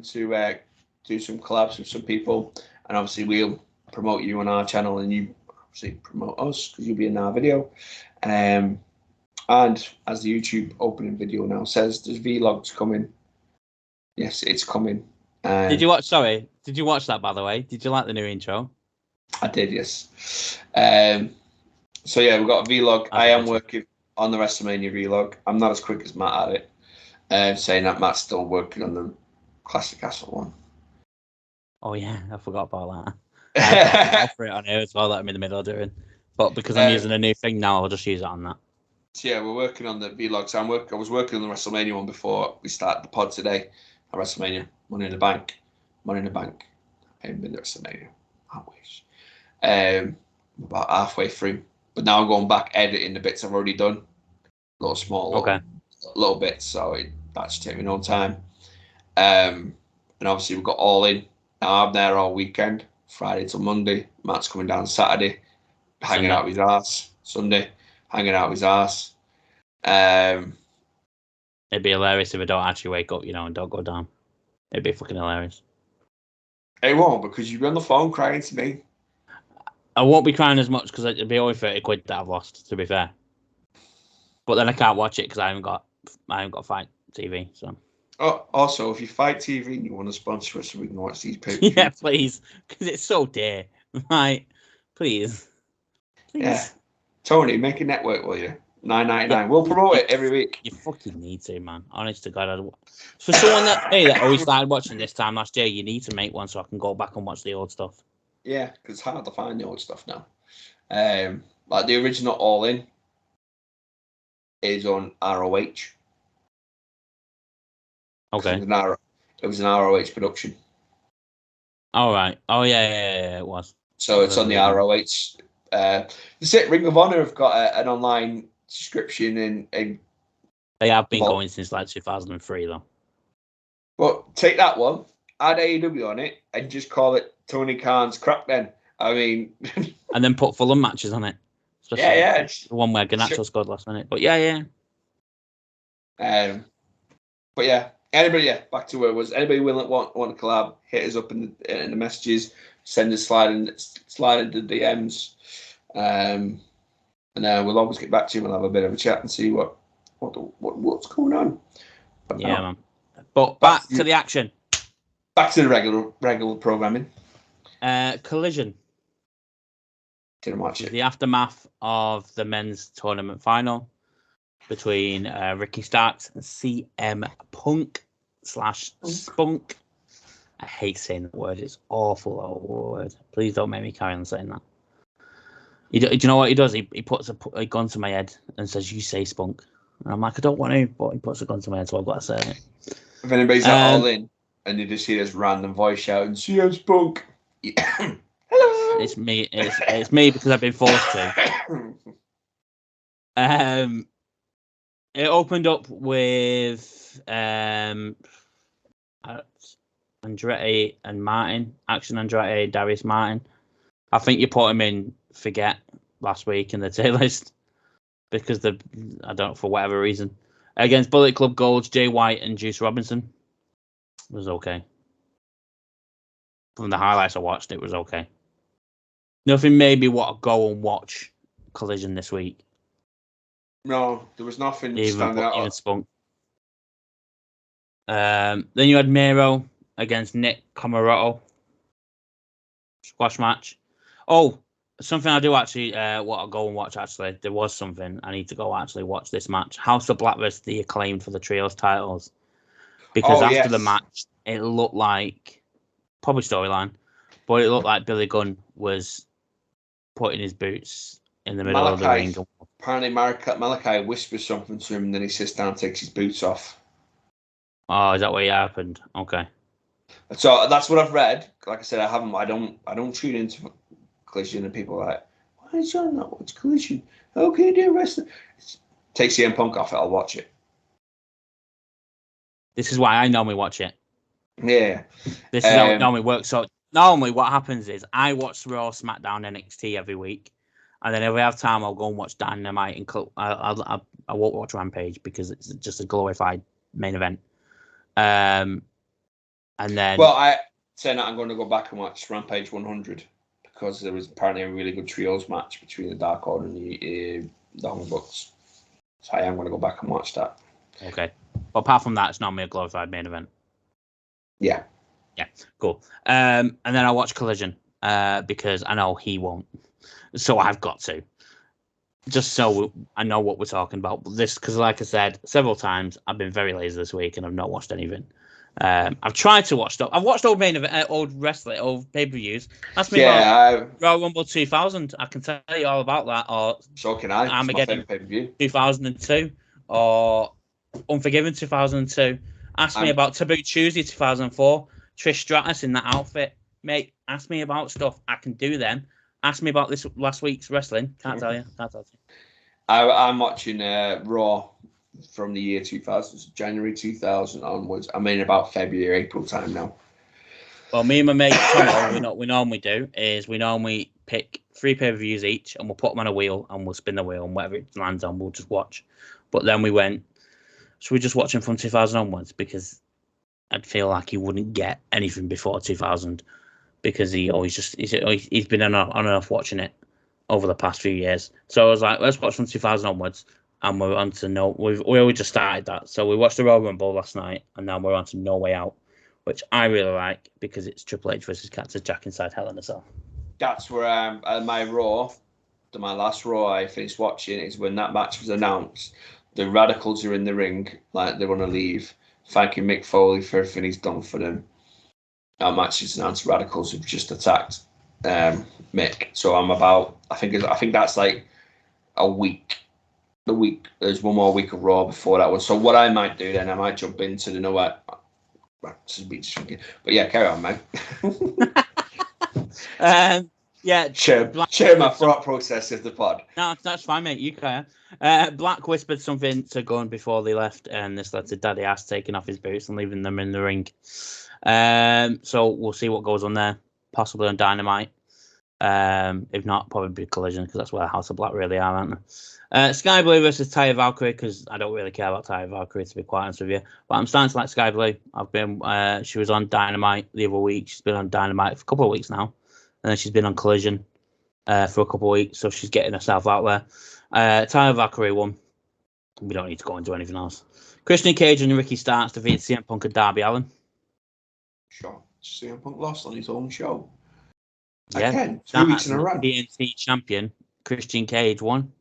to do some collabs with some people, and obviously we'll promote you on our channel, and you obviously promote us because you'll be in our video. And as the YouTube opening video now says, there's vlogs coming. Yes, it's coming. Did you watch that, by the way? Did you like the new intro? I did, yes. So yeah, we've got a vlog. I am working on the WrestleMania vlog. I'm not as quick as Matt at it. Saying that Matt's still working on the Classic Castle one. Oh yeah, I forgot about that. I offer it on here as well that I'm in the middle of doing. But because I'm using a new thing now, I'll just use it on that. So yeah, we're working on the vlog. So I was working on the WrestleMania one before we started the pod today. At WrestleMania, Money in the Bank. I haven't been to WrestleMania. I wish. About halfway through, but now I'm going back editing the bits I've already done. Little bits, so that should take me no time. And obviously we've got All In. Now I'm there all weekend, Friday till Monday. Matt's coming down Saturday, hanging out with his ass. Sunday, hanging out with his ass. It'd be hilarious if I don't actually wake up, and don't go down. It'd be fucking hilarious. It won't, because you'll be on the phone crying to me. I won't be crying as much because it'd be only 30 quid that I've lost, to be fair. But then I can't watch it because I haven't got Fight TV. So. Oh, also, if you Fight TV and you want to sponsor us so we can watch these pay Yeah, please, because it's so dear. Like, please. Yeah, Tony, make a network, will you? $9.99. We'll promote it every week. You fucking need to, man. Honest to God, for someone that always started watching this time last year, you need to make one so I can go back and watch the old stuff. Yeah, because it's hard to find the old stuff now. Like the original All In is on ROH. Okay. It was an ROH production. All right. Oh yeah, it was. So it's on the ROH. That's it. Ring of Honor have got an online subscription, and they have been going since like 2003, though. But take that one, add AEW on it, and just call it Tony Khan's Crackdown. I mean, and then put Fulham matches on it. Yeah. The one where Garnacho scored last minute. But yeah. But yeah, back to where it was. Anybody willing want to collab, hit us up in the messages, send us slide into the DMs, and we'll always get back to you and we'll have a bit of a chat and see what's going on. But yeah, man. But back to the action. Back to the regular programming. Collision. Didn't watch it. The aftermath of the men's tournament final between Ricky Starks and CM Punk / Spunk. I hate saying that word. It's awful word. Please don't make me carry on saying that. Do you know what he does? He puts a gun to my head and says, "You say Spunk." And I'm like, I don't want to, but he puts a gun to my head, so I've got to say it. If anybody's at All In and you just hear this random voice shouting, CM Spunk. Hello. It's me. It's me because I've been forced to. It opened up with Andretti and Martin. Action Andretti, Darius Martin. I think you put him in Forget last week in the tier list because I don't know, for whatever reason. Against Bullet Club Gold's Jay White and Juice Robinson. It was okay. From the highlights I watched, it was okay. Nothing made me want to go and watch Collision this week. No, there was nothing standing out. Even Spunk. Then you had Miro against Nick Comoroto. Squash match. Oh, something I do actually want to go and watch, actually. There was something. I need to go actually watch this match. House of Black versus the Acclaimed for the Trios titles. Because after the match, it looked like, probably storyline, but it looked like Billy Gunn was putting his boots in the middle of the ring. Apparently, Malachi whispers something to him, and then he sits down and takes his boots off. Oh, is that what happened? Okay. So that's what I've read. Like I said, I don't tune into Collision, and people are like, why is John not watch Collision? How can you do wrestling? Take CM Punk off it, I'll watch it. This is why I normally watch it. Yeah. This is how it normally works. So normally what happens is I watch Raw, Smackdown, NXT every week. And then if we have time, I'll go and watch Dynamite and I won't watch Rampage because it's just a glorified main event. And then... Well, I say that I'm going to go back and watch Rampage 100 because there was apparently a really good trios match between the Dark Order and the Young Bucks. So I am going to go back and watch that. Okay. But apart from that, it's normally a glorified main event. Yeah. Yeah, cool. And then I watch Collision because I know he won't. So I've got to. Just so I know what we're talking about. This, because like I said several times, I've been very lazy this week and I've not watched anything. I've tried to watch stuff. I've watched old main event, old wrestling, old pay-per-views. Ask me about Royal Rumble 2000. I can tell you all about that. Or so can I. Armageddon 2002 or Unforgiven 2002. Ask me about Taboo Tuesday 2004. Trish Stratus in that outfit. Mate, ask me about stuff. I can do them. Ask me about this last week's wrestling. Can't tell you. I'm watching Raw from the year 2000, January 2000 onwards. I'm in about February, April time now. Well, me and my mate Tomo, what we normally do is we normally pick 3 pay-per-views each and we'll put them on a wheel and we'll spin the wheel and whatever it lands on, we'll just watch. But then we went, so we're just watching from 2000 onwards because I'd feel like he wouldn't get anything before 2000 because he's been on and off watching it over the past few years. So I was like, let's watch from 2000 onwards. and we're on to we already just started that. So we watched the Royal Rumble last night, and now we're on to No Way Out, which I really like because it's Triple H versus Cactus Jack inside Hell in a Cell. That's where my last Raw I finished watching is when that match was announced. The Radicals are in the ring, like they want to leave, thanking Mick Foley for everything he's done for them. That match is announced. Radicals have just attacked Mick. So I think that's like a week. There's one more week of Raw before that one. So what I might do then, I might jump into the but yeah, carry on, mate. Yeah, share my thought process of the pod. No, that's fine, mate. You can. Black whispered something to Gunn before they left, and this led to Daddy Ass taking off his boots and leaving them in the ring. So we'll see what goes on there, possibly on Dynamite. If not, probably Collision, because that's where House of Black really are, aren't they? Sky Blue versus Taya Valkyrie, because I don't really care about Taya Valkyrie, to be quite honest with you. But I'm starting to like Sky Blue. She was on Dynamite the other week. She's been on Dynamite for a couple of weeks now. And then she's been on Collision for a couple of weeks, so she's getting herself out there. Taya Valkyrie won. We don't need to go into anything else. Christian Cage and Ricky Starks defeated CM Punk and Darby Allin. Sure. CM Punk lost on his own show. Yeah, again, 3 weeks in a row. NXT champion Christian Cage won.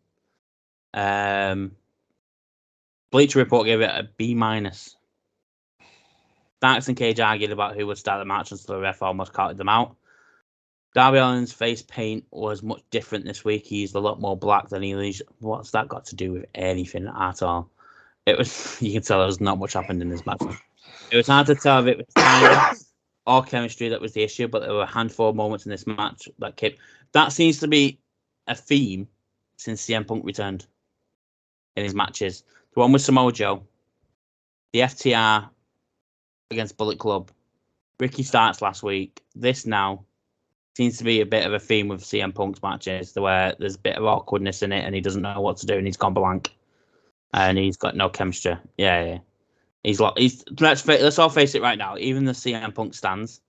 Bleacher Report gave it a B-. Starks and Cage argued about who would start the match until the ref almost counted them out. Darby Allin's face paint was much different this week. He used a lot more black than he used. What's that got to do with anything at all? It was, you can tell there was not much happened in this match. It was hard to tell if it was time or chemistry that was the issue, but there were a handful of moments in this match that kept. That seems to be a theme since CM Punk returned in his matches. The one with Samoa Joe, the FTR against Bullet Club, Ricky Starks last week. This now seems to be a bit of a theme with CM Punk's matches, where there's a bit of awkwardness in it, and he doesn't know what to do, and he's gone blank, and he's got no chemistry. Yeah. Let's all face it right now. Even the CM Punk stands,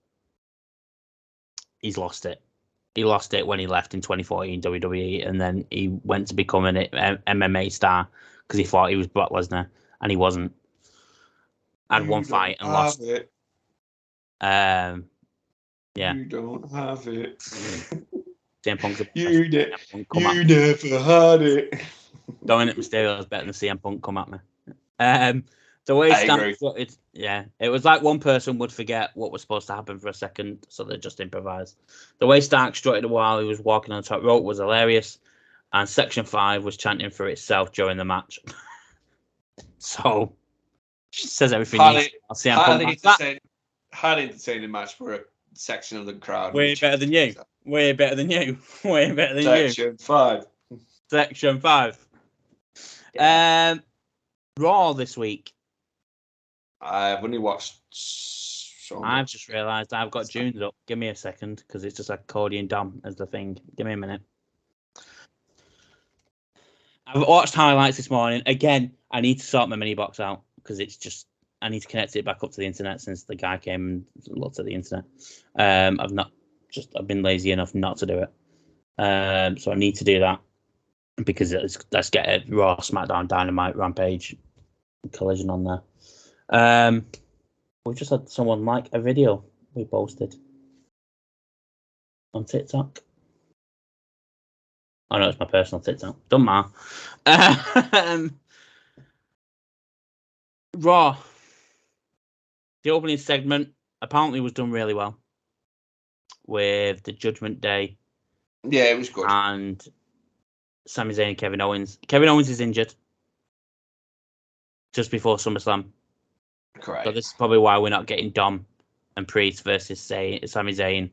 he's lost it. He lost it when he left in 2014 WWE, and then he went to become an MMA star because he thought he was Brock Lesnar, and he wasn't. Had one fight and lost. It. Yeah. You don't have it. CM Punk's you never had it. Dominic Mysterio is better than CM Punk. Come at me. The way it was like one person would forget what was supposed to happen for a second, so they just improvised. The way Stark strutted while he was walking on the top rope was hilarious, and Section 5 was chanting for itself during the match. So, she says everything. Highly entertaining match for a section of the crowd. Way better than you. Way better than you. Way better than you. Section 5. Section 5. Raw this week. I've only watched. I've just realised I've got June's up. Give me a second, because it's just like Cody and Dom as the thing. Give me a minute. I've watched highlights this morning. Again, I need to sort my mini box out because it's just I need to connect it back up to the internet since the guy came and looked at the internet. I've been lazy enough not to do it. So I need to do that because let's get it Raw, Smackdown, Dynamite, Rampage, Collision on there. We just had someone like a video we posted on TikTok. Oh no, it's my personal TikTok. Don't matter. Raw. The opening segment apparently was done really well with the Judgment Day. Yeah, it was good. And Sami Zayn and Kevin Owens. Kevin Owens is injured just before SummerSlam. Correct. So this is probably why we're not getting Dom and Priest versus Sami Zayn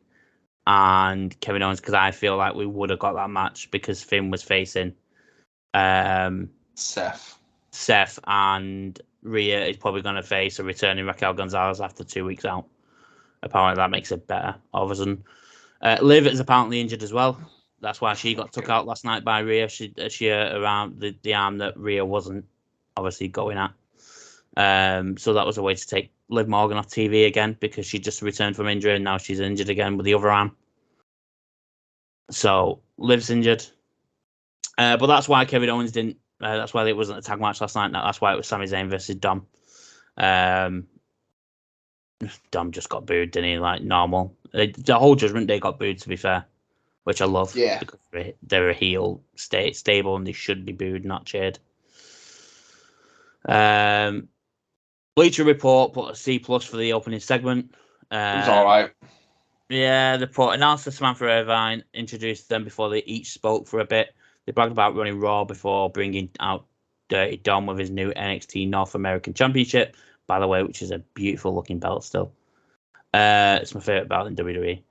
and Kevin Owens, because I feel like we would have got that match because Finn was facing Seth, and Rhea is probably going to face a returning Raquel Gonzalez after 2 weeks out. Apparently that makes it better. All of a sudden, Liv is apparently injured as well. That's why she got took out last night by Rhea. She around the arm that Rhea wasn't obviously going at. So that was a way to take Liv Morgan off TV again because she just returned from injury and now she's injured again with the other arm. So Liv's injured. But that's why Kevin Owens didn't That's why it wasn't a tag match last night. That's why it was Sami Zayn versus Dom. Dom just got booed, didn't he? Like normal. The whole Judgment Day got booed, to be fair, which I love. Yeah. Because they're a heel stable and they should be booed, not cheered. Bleacher Report put a C+ for the opening segment. It was all right. Yeah, the put announcer Samantha Irvine introduced them before they each spoke for a bit. They bragged about running Raw before bringing out Dirty Dom with his new NXT North American Championship, by the way, which is a beautiful looking belt still. It's my favourite belt in WWE.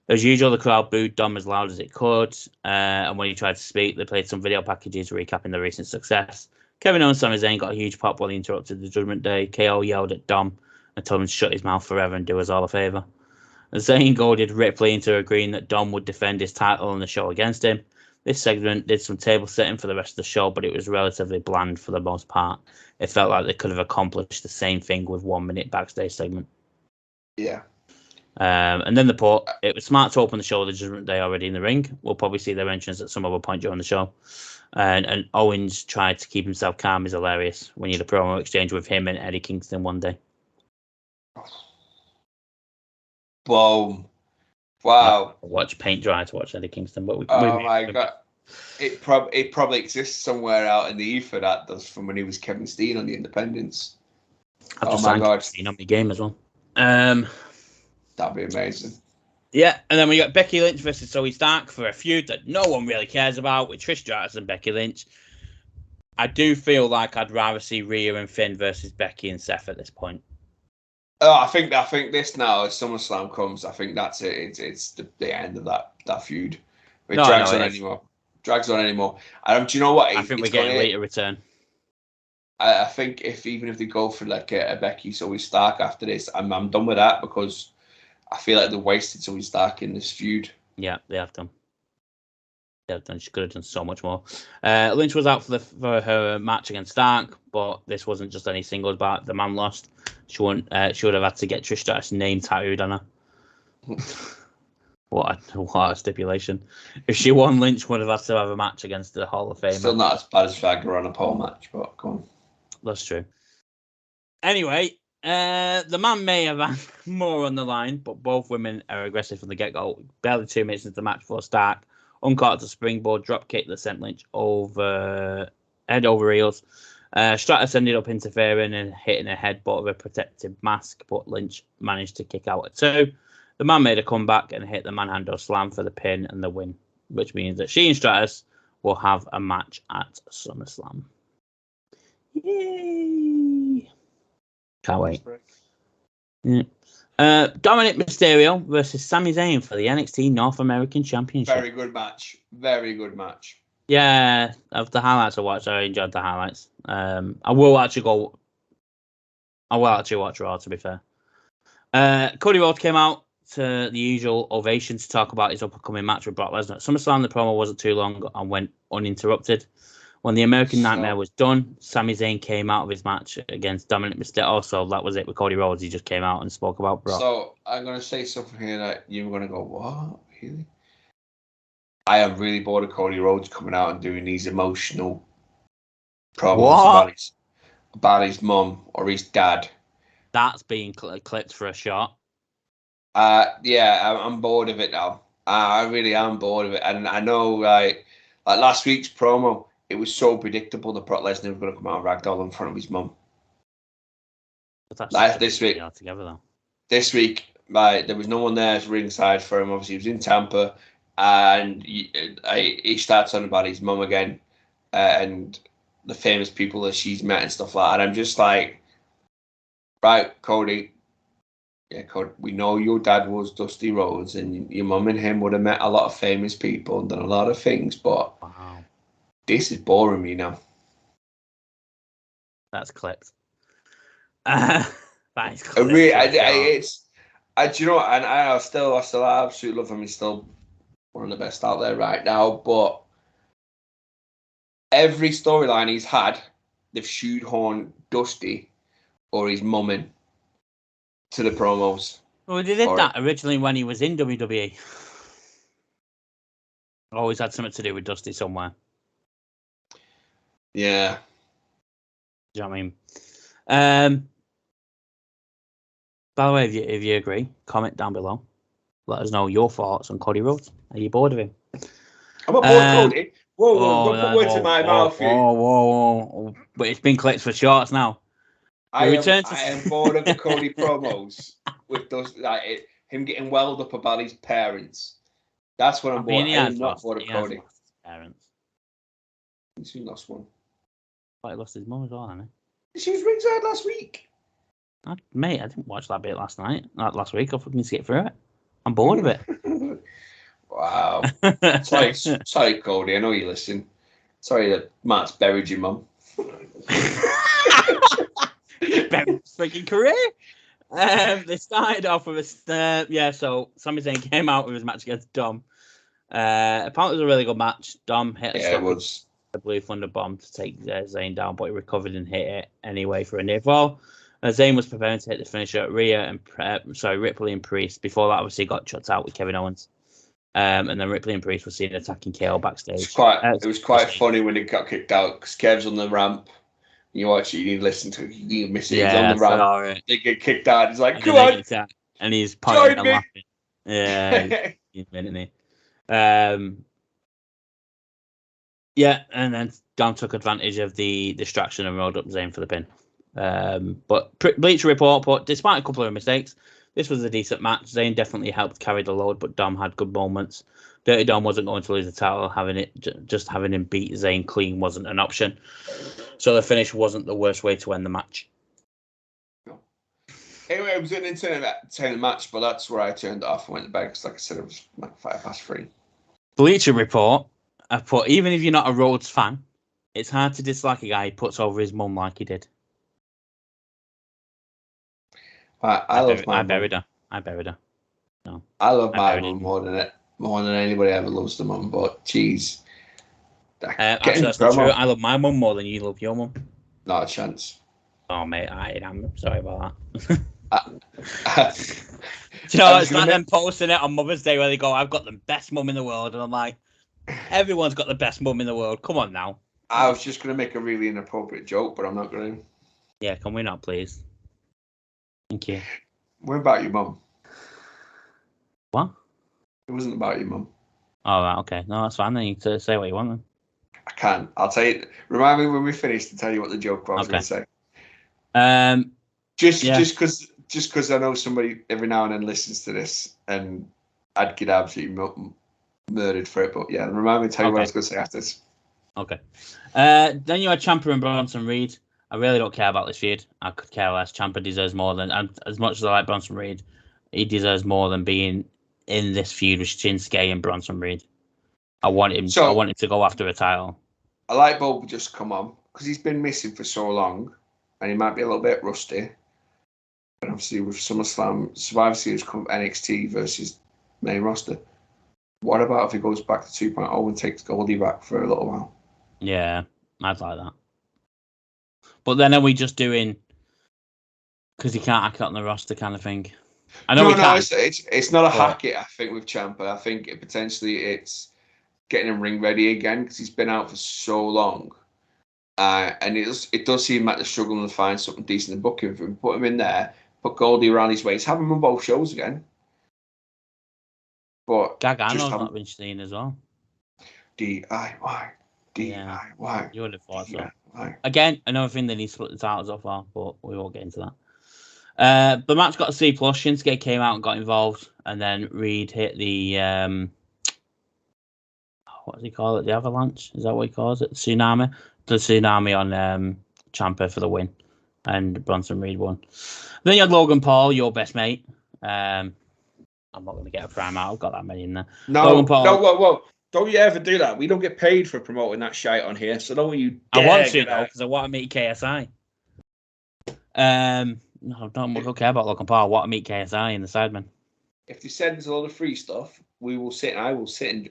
As usual, the crowd booed Dom as loud as it could, and when he tried to speak, they played some video packages recapping the recent success. Kevin Owens and Sami Zayn got a huge pop while he interrupted the Judgment Day. KO yelled at Dom and told him to shut his mouth forever and do us all a favour. Zayn goaded Ripley into agreeing that Dom would defend his title on the show against him. This segment did some table setting for the rest of the show, but it was relatively bland for the most part. It felt like they could have accomplished the same thing with 1 minute backstage segment. Yeah. And then the port. It was smart to open the show with the Judgment Day already in the ring. We'll probably see their entrance at some other point during the show. And Owens tried to keep himself calm is hilarious when you had a promo exchange with him and Eddie Kingston one day. Boom. Wow. Watch paint dry to watch Eddie Kingston, but my God. It probably exists somewhere out in the ether that does from when he was Kevin Steen on the Independents. I've just signed Kevin Steen on my game as well. That'd be amazing. Yeah, and then we got Becky Lynch versus Zoe Stark for a feud that no one really cares about with Trish Stratus and Becky Lynch. I do feel like I'd rather see Rhea and Finn versus Becky and Seth at this point. Oh, I think this now, as SummerSlam comes, I think that's it. It's the end of that feud. It drags on anymore. And do you know what? I think we're getting later return. I think even if they go for like a Becky Zoe Stark after this, I'm done with that because I feel like they wasted Zoe Stark in this feud. Yeah, they have done. She could have done so much more. Lynch was out for her match against Stark, but this wasn't just any singles bout. The man lost. She would have had to get Trish Stratus' name tattooed on her. What a stipulation. If she won, Lynch would have had to have a match against the Hall of Fame. Still not as bad as Viagra on a pole match, but come on. That's true. Anyway, the man may have had more on the line, but both women are aggressive from the get-go. Barely 2 minutes into the match for Stark uncaught a springboard drop kick that sent Lynch head over heels. Stratus ended up interfering and hitting a headbutt of a protective mask, but Lynch managed to kick out at 2. The man made a comeback and hit the manhandle slam for the pin and the win, which means that she and Stratus will have a match at SummerSlam. Yay! Can't wait. Yeah. Dominic Mysterio versus Sami Zayn for the NXT North American Championship. Very good match. Very good match. Yeah, of the highlights I watched, I enjoyed the highlights. I will actually watch Raw, to be fair. Cody Rhodes came out to the usual ovation to talk about his upcoming match with Brock Lesnar. At SummerSlam, the promo wasn't too long and went uninterrupted. When the American Nightmare was done, Sami Zayn came out of his match against Dominic Mysterio. Also, that was it with Cody Rhodes. He just came out and spoke about Brock. So, I'm going to say something here that you're going to go, what? Really? I am really bored of Cody Rhodes coming out and doing these emotional promos about his mum or his dad. That's being clipped for a shot. Yeah, I'm bored of it now. I really am bored of it. And I know, like last week's promo, it was so predictable that Brock Lesnar was going to come out and ragdoll in front of his mum. Like this week, together though. This week, there was no one there ringside for him. Obviously, he was in Tampa, and he starts on about his mum again, and the famous people that she's met and stuff like that. And I'm just like, right, Cody. Yeah, Cody, we know your dad was Dusty Rhodes, and your mum and him would have met a lot of famous people and done a lot of things, but wow, this is boring me now. That's clipped. That is clipped. Do you know what? And I still absolutely love him. He's still one of the best out there right now. But every storyline he's had, they've shoehorned Dusty or his mum in to the promos. Well, they did that originally when he was in WWE. Always had something to do with Dusty somewhere. Yeah. Do you know what I mean? By the way, if you agree, comment down below. Let us know your thoughts on Cody Rhodes. Are you bored of him? I'm not bored, Cody. Whoa, don't put words in my mouth. Whoa. But it's been clips for shorts now. I am bored of the Cody promos with those, like him getting welled up about his parents. That's what I'm bored. I am not bored of Cody. Lost his parents. He lost one. But he lost his mum as well, hasn't he? She was ringside last week. Mate, I didn't watch that bit last week. I fucking skipped through it. I'm bored of it. Wow. sorry, Cody. I know you listen. Sorry that Matt's buried your mum. Buried his freaking career. They started off with so Sami Zayn came out with his match against Dom. Apparently it was a really good match. Dom hit a Blue Thunder bomb to take Zayn down, but he recovered and hit it anyway for a near fall. Zayn was preparing to hit the finisher at Ripley and Priest. Before that, obviously, got chucked out with Kevin Owens. And then Ripley and Priest were seen attacking KO backstage. It was quite funny when it got kicked out because Kev's on the ramp. You watch it, you need to listen to it, you need to miss it. He's on the ramp. Right. They get kicked out. He's like, come on. And he's pointing and laughing. Yeah, he's minute. Yeah, and then Dom took advantage of the distraction and rolled up Zayn for the pin. But Bleacher Report put, despite a couple of mistakes, this was a decent match. Zayn definitely helped carry the load, but Dom had good moments. Dirty Dom wasn't going to lose the title. Just having him beat Zayn clean wasn't an option. So the finish wasn't the worst way to end the match. No. Anyway, it was an entertaining match, but that's where I turned it off and went to bed because, like I said, it was like 3:05. Bleacher Report, I put, even if you're not a Rhodes fan, it's hard to dislike a guy who puts over his mum like he did. I buried her. No. I love my mum more than anybody ever loves the mum, but geez. Actually, that's not true. I love my mum more than you love your mum. Not a chance. Oh, mate, I'm sorry about that. Do you know, it's like them posting it on Mother's Day where they go, I've got the best mum in the world. And I'm like, everyone's got the best mum in the world. Come on now. I was just going to make a really inappropriate joke, but I'm not going to. Yeah, can we not, please? Thank you. What about your mum? What? It wasn't about your mum. Oh, right, okay. No, that's fine. Then you can say what you want then. I can. I'll tell you. Remind me when we finish to tell you what the joke was going to say. Just because I know somebody every now and then listens to this, and I'd get absolutely murdered for it. But yeah, remind me to tell you what I was going to say after this. Okay. Then you had Ciampa and Bronson Reed. I really don't care about this feud. I could care less. Ciampa deserves more than, and as much as I like Bronson Reed, he deserves more than being in this feud with Shinsuke and Bronson Reed. I want him to go after a title. I like Bob just come on because he's been missing for so long, and he might be a little bit rusty. And obviously with SummerSlam, Survivor Series come NXT versus main roster. What about if he goes back to 2.0 and takes Goldie back for a little while? Yeah, I'd like that. But then are we just doing because he can't hack it on the roster kind of thing? I know it's not a hack it. I think with Ciampa, I think it's getting him ring ready again because he's been out for so long, and it does seem like they're struggling to find something decent in booking for him. Put him in there, put Goldie around his waist, have him on both shows again. But Gargano's not been seen as well. DIY. Yeah, you would have thought so. Again, another thing they need to split the titles off for, but we won't get into that. The match got a C+. Shinsuke came out and got involved, and then Reed hit the what does he call it? The avalanche? Is that what he calls it? Tsunami. The tsunami on Ciampa for the win, and Bronson Reed won. Then you had Logan Paul, your best mate. I'm not going to get a prime out. I've got that many in there. No, Logan Paul, whoa. Don't you ever do that. We don't get paid for promoting that shite on here, so don't you dare. I want to, though, because I want to meet KSI. No, don't care about Logan Paul. I want to meet KSI in the Sidemen. If they send us a lot of free stuff, I will sit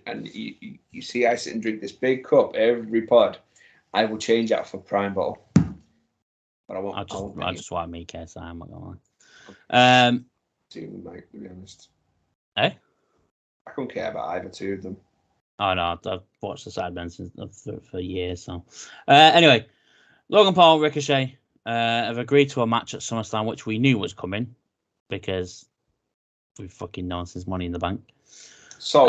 and you see I sit and drink this big cup every pod. I will change that for Prime Bottle. But I won't. I just want to meet KSI, I'm not going to lie. To be honest. Eh? I don't care about either two of them. Oh no, I've watched the Sidemen for years. So, anyway, Logan Paul, Ricochet have agreed to a match at SummerSlam, which we knew was coming because we've fucking known since Money in the Bank. So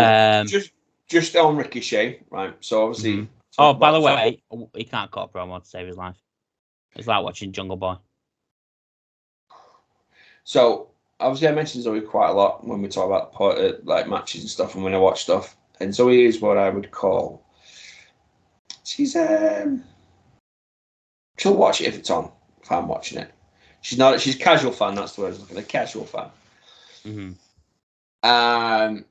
just on Ricochet, right? So obviously. Mm-hmm. Oh, by the way, he can't cut a promo to save his life. It's like watching Jungle Boy. So obviously, I mentioned Zoe quite a lot when we talk about like matches and stuff, and when I watch stuff. And Zoe is what I would call. She'll watch it if it's on. If I'm watching it, she's not. She's a casual fan. That's the word I was looking at. A casual fan. Mm-hmm.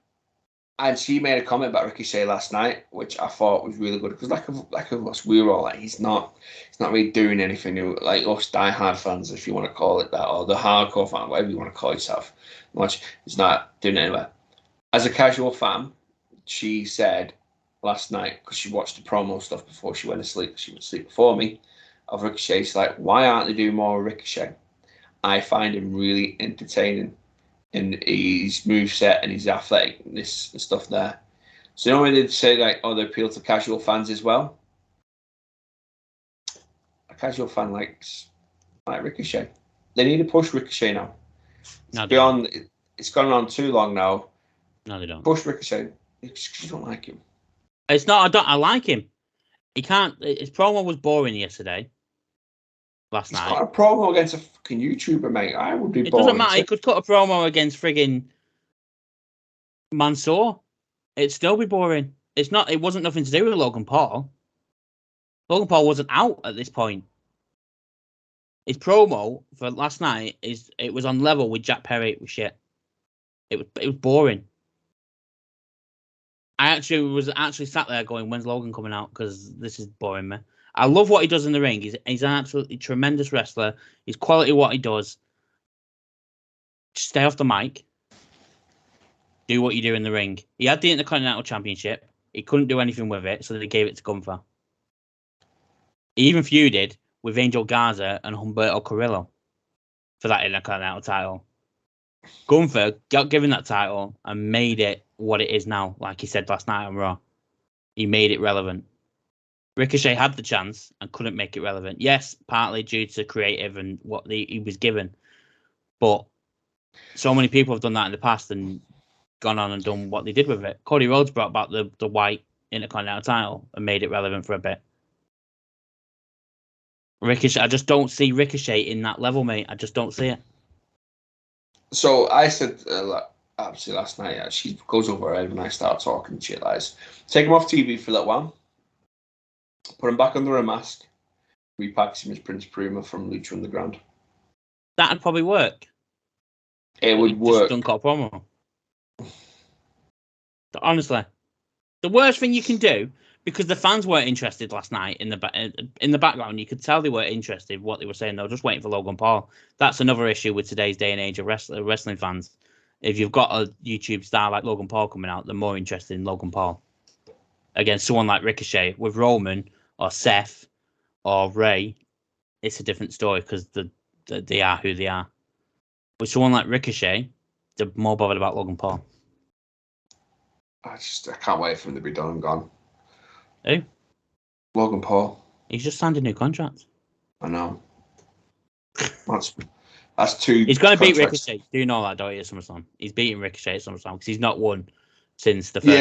And she made a comment about Ricochet last night, which I thought was really good because, like of us, we were all like, he's not really doing anything new. Like us diehard fans, if you want to call it that, or the hardcore fan, whatever you want to call yourself. Much, he's not doing it anywhere. As a casual fan, she said last night because she watched the promo stuff before she went to sleep. She went to sleep before me. Of Ricochet, she's like, why aren't they doing more Ricochet? I find him really entertaining. And his moveset and his athleticness and stuff there. So you know when they say like, oh, they appeal to casual fans as well? A casual fan likes like Ricochet. They need to push Ricochet now. It's gone on too long now. No, they don't. Push Ricochet. You don't like him. It's not. I like him. He can't. His promo was boring yesterday. Last night. He's got a promo against a fucking YouTuber, mate. I would be bored. It doesn't matter. He could cut a promo against friggin' Mansoor. It'd still be boring. It's not. It wasn't nothing to do with Logan Paul. Logan Paul wasn't out at this point. His promo for last night it was on level with Jack Perry. It was shit. It was boring. I was sat there going, "When's Logan coming out?" Because this is boring me. I love what he does in the ring. He's an absolutely tremendous wrestler. He's quality what he does. Just stay off the mic. Do what you do in the ring. He had the Intercontinental Championship. He couldn't do anything with it, so they gave it to Gunther. He even feuded with Angel Garza and Humberto Carrillo for that Intercontinental title. Gunther got given that title and made it what it is now, like he said last night on Raw. He made it relevant. Ricochet had the chance and couldn't make it relevant. Yes, partly due to creative and what he was given. But so many people have done that in the past and gone on and done what they did with it. Cody Rhodes brought back the white Intercontinental title and made it relevant for a bit. Ricochet, I just don't see Ricochet in that level, mate. I just don't see it. So I said, obviously last night, she goes over her head when I start talking shit like this. Take him off TV for a little while. Put him back under a mask. Repackage him as Prince Puma from Lucha Underground. That'd probably work. It would work. Just don't cut a promo. Honestly, the worst thing you can do, because the fans weren't interested last night in the background, you could tell they weren't interested in what they were saying. They were just waiting for Logan Paul. That's another issue with today's day and age of wrestling fans. If you've got a YouTube star like Logan Paul coming out, they're more interested in Logan Paul. Against someone like Ricochet, with Roman or Seth or Ray, it's a different story because they are who they are. With someone like Ricochet, they're more bothered about Logan Paul. I can't wait for him to be done and gone. Who? Logan Paul. He's just signed a new contract. I know. That's two. He's going to beat Ricochet. Do you know that, don't you, at SummerSlam? He's beating Ricochet at SummerSlam because he's not won since the first.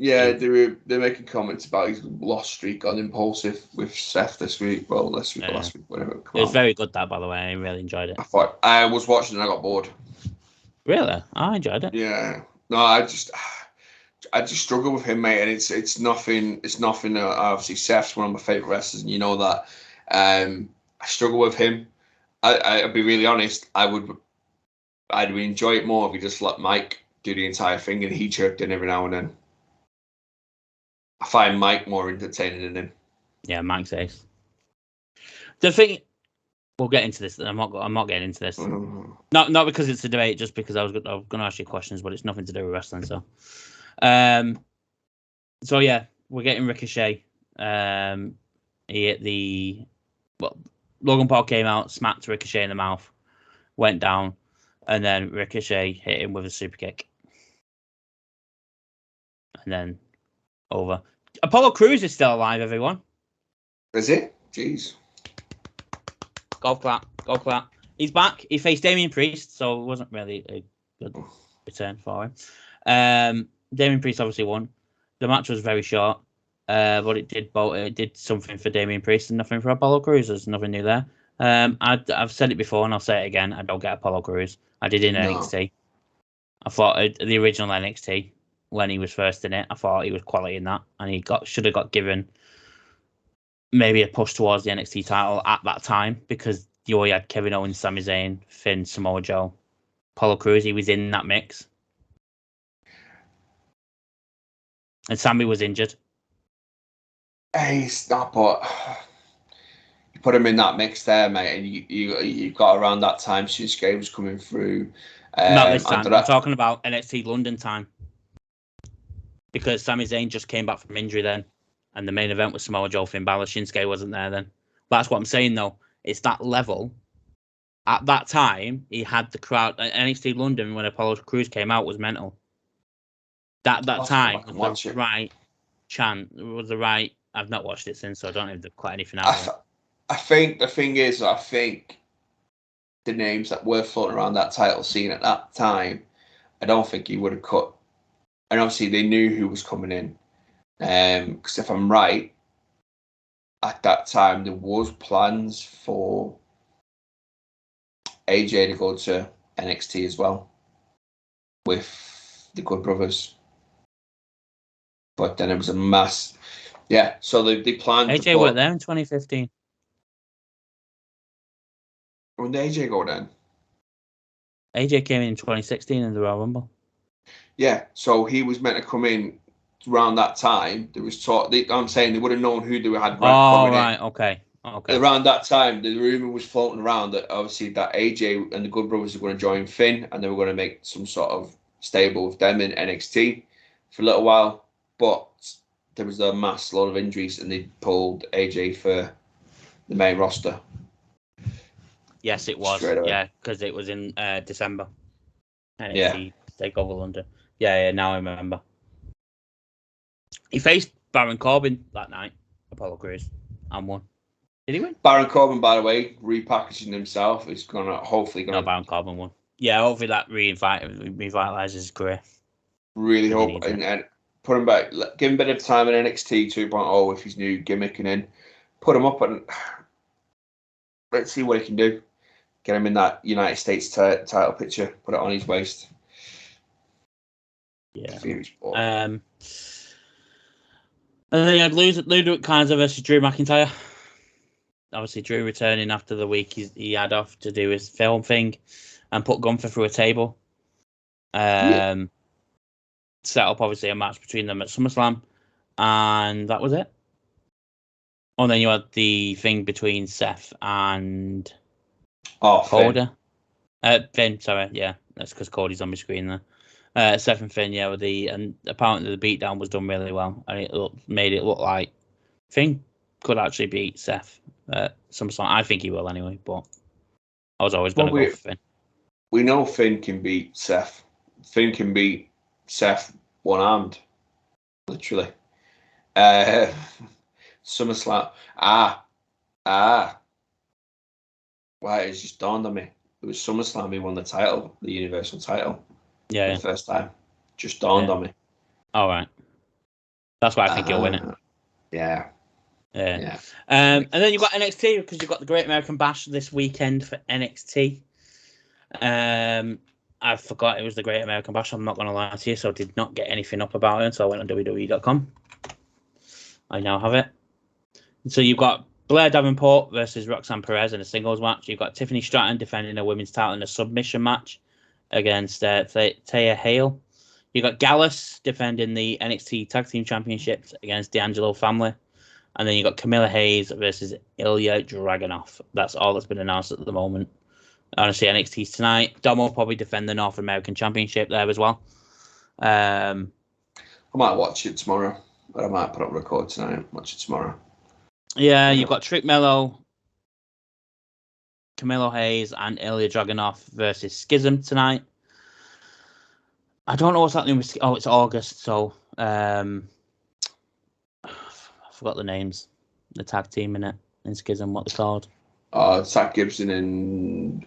Yeah, they're making comments about his lost streak on Impulsive with Seth this week. Well, last week, whatever. It was very good, that, by the way. I really enjoyed it. I was watching and I got bored. Really? I enjoyed it. Yeah. No, I just struggle with him, mate, and it's nothing. Obviously, Seth's one of my favorite wrestlers, and you know that. I struggle with him. I'll be really honest. I'd enjoy it more if we just let Mike do the entire thing and he chirped in every now and then. I find Mike more entertaining than him. Yeah, Mike's ace. The thing, we'll get into this. I'm not getting into this. Not because it's a debate, just because I was going to ask you questions, but it's nothing to do with wrestling. So yeah, we're getting Ricochet. He hit Logan Paul came out, smacked Ricochet in the mouth, went down, and then Ricochet hit him with a super kick. And then over. Apollo Crews is still alive, everyone. Is it? Jeez. Golf clap. He's back. He faced Damian Priest, so it wasn't really a good return for him. Damian Priest obviously won. The match was very short, but it did something for Damian Priest and nothing for Apollo Crews. There's nothing new there. I've said it before and I'll say it again. I don't get Apollo Crews. I did in NXT. I thought the original NXT when he was first in it. I thought he was quality in that, and he should have got given maybe a push towards the NXT title at that time, because you already had Kevin Owens, Sami Zayn, Finn, Samoa Joe, Apollo Crews. He was in that mix, and Sammy was injured. He's not, but you put him in that mix there, mate, and you got around that time Shinsuke was coming through. Not this time. I'm talking about NXT London time, because Sami Zayn just came back from injury then, and the main event was Samoa Joe, Finn Balor. Shinsuke wasn't there then. That's what I'm saying, though. It's that level. At that time, he had the crowd. NXT London, when Apollo Crews came out, was mental. That time was the right chant. It was the right. I've not watched it since, so I don't have quite anything out. I think the thing is, I think the names that were floating around that title scene at that time, I don't think he would have cut. And obviously, they knew who was coming in. Because if I'm right, at that time there was plans for AJ to go to NXT as well with the Good Brothers, but then it was a mass. Yeah, so they planned. AJ went there in 2015. When did AJ go then? AJ came in 2016 in the Royal Rumble. Yeah, so he was meant to come in around that time. There was talk. I'm saying they would have known who they had. Okay. Around that time, the rumor was floating around that obviously that AJ and the Good Brothers were going to join Finn, and they were going to make some sort of stable with them in NXT for a little while. But there was a mass load of injuries, and they pulled AJ for the main roster. Yes, it was. Yeah, because it was in December. NXT Takeover London. Yeah, now I remember. He faced Baron Corbin that night, Apollo Crews, and won. Did he win? Baron Corbin, by the way, repackaging himself, is hopefully gonna. No, Baron Corbin won. Yeah, hopefully that revitalizes his career. Really hope and put him back. Give him a bit of time in NXT 2.0 with his new gimmick, and then put him up and let's see what he can do. Get him in that United States title picture. Put it on his waist. Yeah. And then you had Ludwig Kaiser versus Drew McIntyre. Obviously, Drew returning after the week he had off to do his film thing and put Gunther through a table. Set up, obviously, a match between them at SummerSlam. And that was it. Oh, and then you had the thing between Seth and Cody. Finn, sorry. Yeah, that's because Cody's on my screen there. Seth and Finn, and apparently the beatdown was done really well, and it made it look like Finn could actually beat Seth at SummerSlam. I think he will anyway, but I was always going to go for Finn. We know Finn can beat Seth. Finn can beat Seth one-armed, literally. SummerSlam. Wow, it's just dawned on me. It was SummerSlam he won the title, the Universal title. Yeah, the first time. Just dawned on me. All right. That's why I think he'll win it. Yeah. And then you've got NXT, because you've got the Great American Bash this weekend for NXT. I forgot it was the Great American Bash. I'm not going to lie to you, so I did not get anything up about it. So I went on WWE.com. I now have it. So you've got Blair Davenport versus Roxanne Perez in a singles match. You've got Tiffany Stratton defending a women's title in a submission match against Taya Hale. You got Gallus defending the NXT Tag Team Championships against D'Angelo Family. And then you got Camilla Hayes versus Ilya Dragunov. That's all that's been announced at the moment. Honestly, NXT's tonight. Dom will probably defend the North American Championship there as well. I might watch it tomorrow, but I might put up a record tonight and watch it tomorrow. Yeah, you've got Trick Mello, Camilo Hayes, and Ilya Dragunov versus Schism tonight. I don't know what's happening with... Oh, it's August, so... forgot the names. The tag team in it in Schism. What they called? Zach Gibson and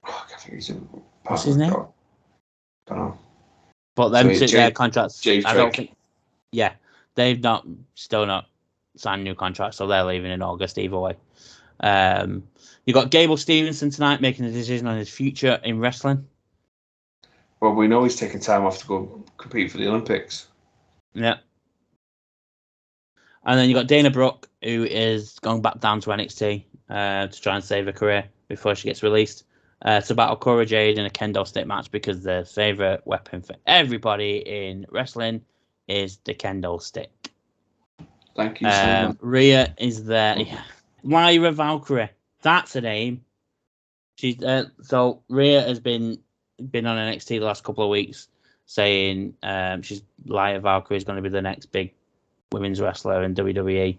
I think he's in. What's his name? Don't know. But them took their contracts. James I don't think. Yeah, they've still not signed new contracts, so they're leaving in August either way. You got Gable Stevenson tonight making a decision on his future in wrestling. Well, we know he's taking time off to go compete for the Olympics. Yeah. And then you got Dana Brooke, who is going back down to NXT to try and save her career before she gets released. To battle Cora Jade in a kendo stick match because their favourite weapon for everybody in wrestling is the kendo stick. Thank you so much. Rhea is there. Yeah. Lyra Valkyrie. That's her name. She's so Rhea has been on NXT the last couple of weeks saying she's Lyra Valkyrie is going to be the next big women's wrestler in WWE.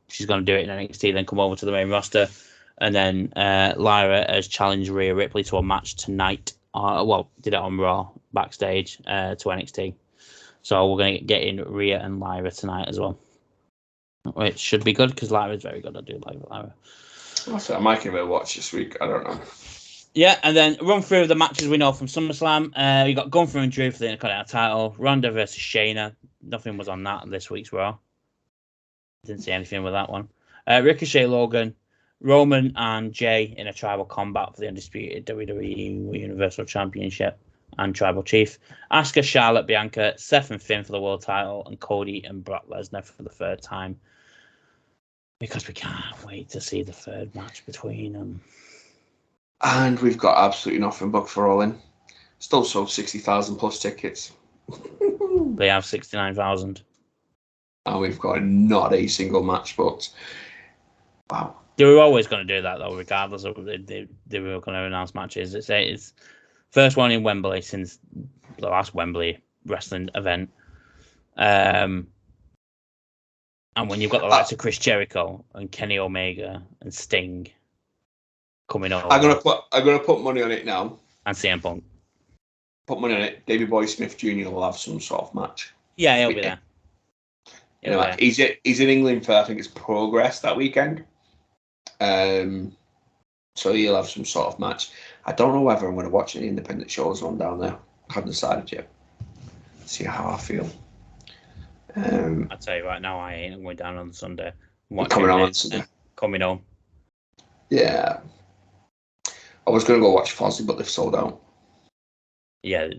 She's going to do it in NXT, then come over to the main roster. And then Lyra has challenged Rhea Ripley to a match tonight. Did it on Raw backstage to NXT. So we're going to get in Rhea and Lyra tonight as well. Which should be good because Lyra's very good. I do like Lyra. I might give it a watch this week. I don't know. Yeah, and then run through the matches we know from SummerSlam. You got Gunther and Drew for the Intercontinental title. Ronda versus Shayna. Nothing was on that this week's Raw. Didn't see anything with that one. Ricochet Logan. Roman and Jay in a tribal combat for the undisputed WWE Universal Championship and Tribal Chief. Asuka, Charlotte, Bianca, Seth and Finn for the world title, and Cody and Brock Lesnar for the third time. Because we can't wait to see the third match between them. And we've got absolutely nothing booked for All In. Still sold 60,000 plus tickets. They have 69,000. And we've got not a single match booked. Wow. They were always going to do that, though, regardless of they were going to announce matches. It's first one in Wembley since the last Wembley wrestling event. And when you've got the likes of Chris Jericho and Kenny Omega and Sting coming over, I'm gonna put money on it now. And CM Punk. Put money on it. Davey Boy Smith Jr. will have some sort of match. Yeah, he'll be there. He's in England for I think it's Progress that weekend. So he'll have some sort of match. I don't know whether I'm going to watch any independent shows on down there. I haven't decided yet. See how I feel. I'll tell you right now, I ain't going down on Sunday. Coming on Sunday. Coming home. Yeah. I was going to go watch Fozzy, but they've sold out. Yeah,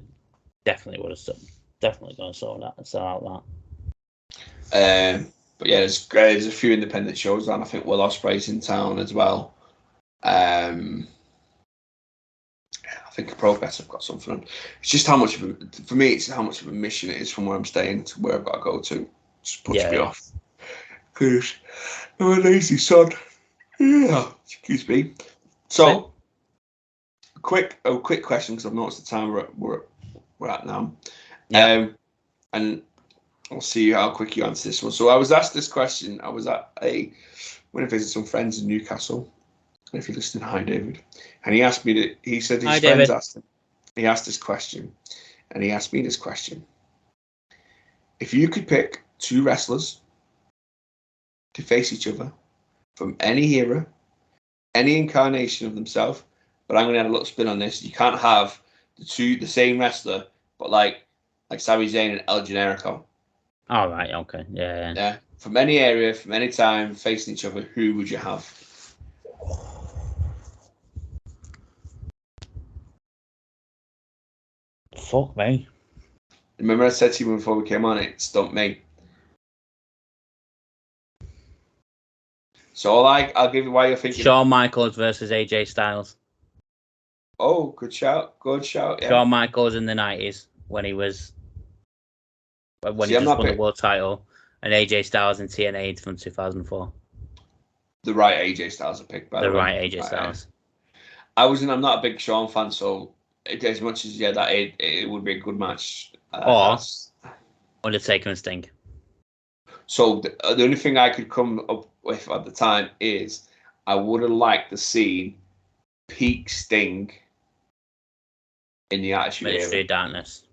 definitely would have. Definitely going to sell out that. But yeah, there's a few independent shows on. I think Will Ospreay's in town as well. I think Progress have got something on. It's just how much of for me. It's how much of a mission it is from where I'm staying to where I've got to go to. Just puts me off. Because I'm a lazy son. Yeah, excuse me. So, a quick question because I've noticed the time we're at now. Yeah. And I'll see how quick you answer this one. So I was asked this question. I was went to visit some friends in Newcastle. If you're listening, hi David. And he asked me he said his friends asked him. He asked this question. And he asked me this question. If you could pick two wrestlers to face each other from any era, any incarnation of themselves, but I'm gonna add a little spin on this. You can't have the same wrestler, but like Sami Zayn and El Generico. All right, okay, yeah. Yeah, from any area, from any time, facing each other, who would you have? Fuck me. Remember I said to you before we came on, it stumped me. So I'll give you why you're thinking. Shawn Michaels versus AJ Styles. Oh, good shout. Yeah. Shawn Michaels in the 90s when he just won the world title, and AJ Styles in TNA from 2004. The right AJ Styles a pick, by the way. The right AJ Styles. I'm not a big Shawn fan, so as much as that it would be a good match. Or Undertaker and Sting. So the only thing I could come up with at the time is I would have liked to see peak Sting in the Attitude Era. Ministry of Darkness.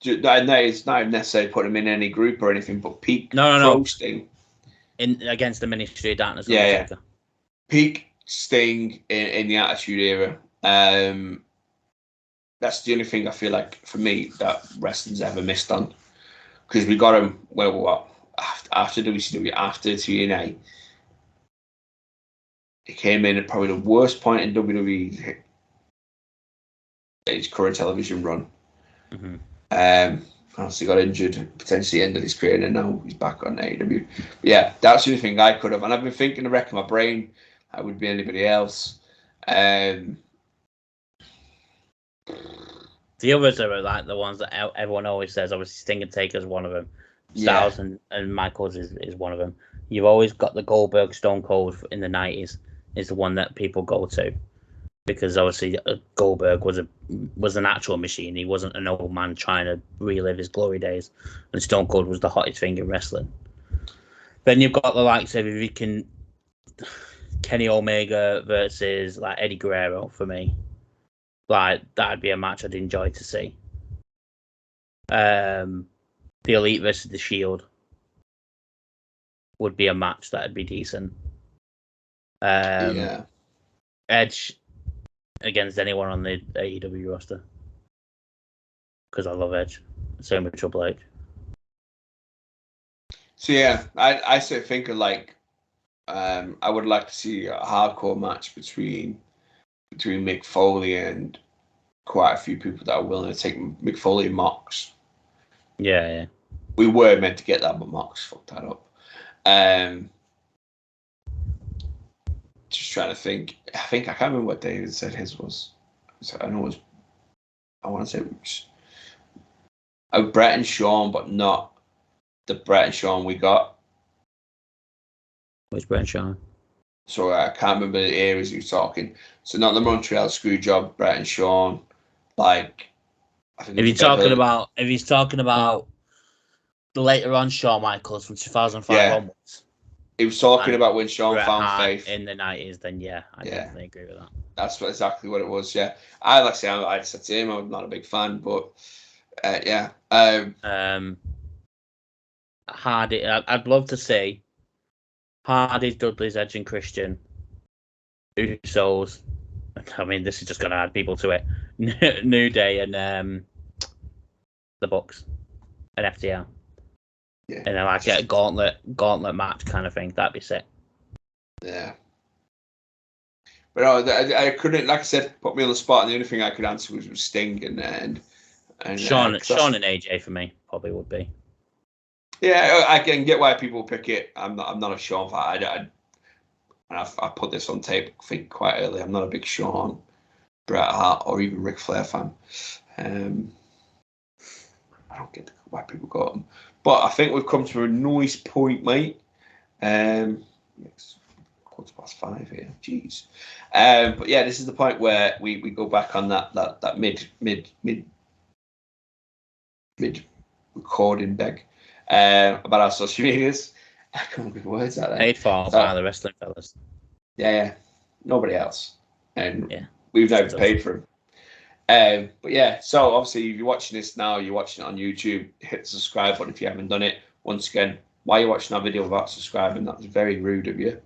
And that is not necessarily put him in any group or anything, but peak no. Sting. Against the Ministry of Darkness. Yeah. Peak Sting in the Attitude Era. That's the only thing I feel like, for me, that wrestling's ever missed on. Because we got him, after WCW, after TNA. He came in at probably the worst point in WWE, his current television run. Honestly, got injured, potentially ended his career, and now he's back on AEW. But yeah, that's the only thing I could have. And I've been thinking, wrecking my brain, I would be anybody else. The others are like the ones that everyone always says. Obviously, Sting and Taker's one of them. Styles and Michaels is one of them. You've always got the Goldberg Stone Cold in the 90s is the one that people go to. Because obviously Goldberg was an actual machine. He wasn't an old man trying to relive his glory days. And Stone Cold was the hottest thing in wrestling. Then you've got the likes of, if you can, Kenny Omega versus like Eddie Guerrero for me. Like, that'd be a match I'd enjoy to see. The Elite versus the Shield would be a match that'd be decent. Edge against anyone on the AEW roster, because I love Edge. Same with Triple H. So yeah, I sort of think of like, I would like to see a hardcore match between Mick Foley and quite a few people that are willing to take Mick Foley and Mox. Yeah. We were meant to get that, but Mox fucked that up. Just trying to think. I can't remember what David said his was. So I know it was. I want to say it was Brett and Sean, but not the Brett and Sean we got. Which Brett and Sean? So I can't remember the areas he was talking. So not the Montreal Screwjob, Brett and Sean. Like, I think if he's talking about later on Shawn Michaels from 2005 onwards. He was talking about when Sean found faith in the 90s. Then I definitely agree with that. That's exactly what it was. Yeah, I said to him, I'm not a big fan, but Hardy. I'd love to see Hardy, Dudley's, Edge, and Christian. Usos. I mean, this is just going to add people to it. New Day and the Bucks and FTR. Yeah. And then like a gauntlet match kind of thing. That'd be sick. Yeah. But no, I couldn't, like I said, put me on the spot, and the only thing I could answer was Sting and Sean and AJ for me probably would be. Yeah, I can get why people pick it. I'm not a Sean fan. I put this on tape, I think, quite early. I'm not a big Sean, Bret Hart, or even Ric Flair fan. I don't get why people got them. But I think we've come to a nice point, mate. It's 5:15 here. Jeez. But yeah, this is the point where we go back on that mid recording deck about our social medias. I can't get words out there. Paid for by the wrestling fellas. Yeah. Nobody else. And we've never paid for them. But yeah, so obviously if you're watching this now, you're watching it on YouTube, hit the subscribe button if you haven't done it. Once again, why are you watching our video without subscribing? That's very rude of you.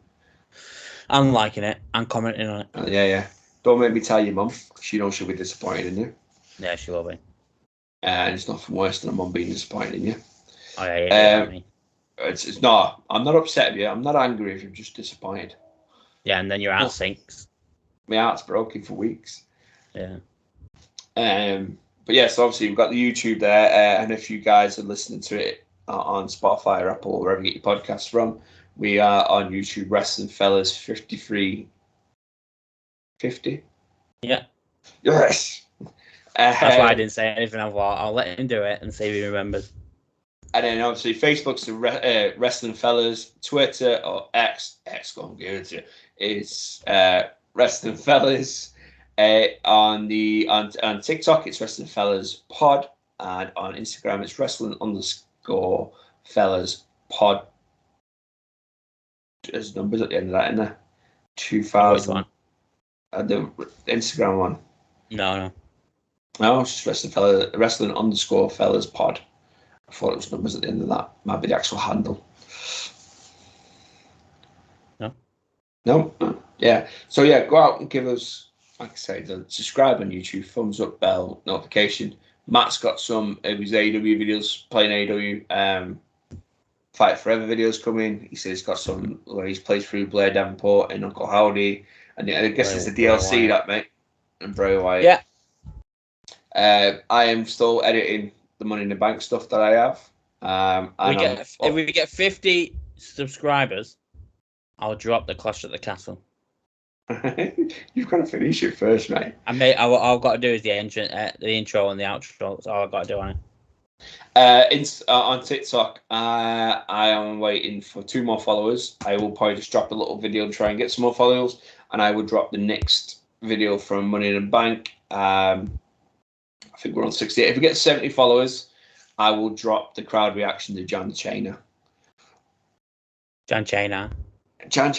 I'm liking it. I'm commenting on it. Yeah. Don't make me tell your mum. She knows she'll be disappointed in you. Yeah, she will be. And it's nothing worse than a mum being disappointed in you. Oh, yeah. It's not. I'm not upset with you. I'm not angry if you're just disappointed. Yeah, and then your heart sinks. My heart's broken for weeks. Yeah. But yeah, so obviously we've got the YouTube there, and if you guys are listening to it on Spotify or Apple or wherever you get your podcasts from, we are on YouTube, Wrestling Fellas 5350. Yeah. Yes. That's why I didn't say anything. I'll let him do it and see if he remembers. And then obviously Facebook's the Wrestling Fellas, Twitter or X go and give it to you, is Wrestling Fellas. On TikTok it's Wrestling Fellas Pod, and on Instagram it's Wrestling_Fellas Pod. There's numbers at the end of that, in there. 2000. Which one? The Instagram one. No. No, it's just wrestling _ fellas pod. I thought it was numbers at the end of that. Might be the actual handle. No? Yeah. So, yeah, go out and give us, like I say, subscribe on YouTube, thumbs up, bell, notification. Matt's got some of his AEW videos, playing AEW, Fight Forever videos coming. He says he's got some where he's played through Blair Davenport and Uncle Howdy. And I guess it's the DLC, that, mate. And Bray Wyatt. Yeah. I am still editing the Money in the Bank stuff that I have. If we get 50 subscribers, I'll drop the Clash at the Castle. You've got to finish it first, mate. All I've got to do is the intro and the outro. That's all I've got to do on it. On TikTok, I am waiting for 2 more followers. I will probably just drop a little video and try and get some more followers. And I will drop the next video from Money in the Bank. I think we're on 68. If we get 70 followers, I will drop the crowd reaction to John Cena. John Cena. John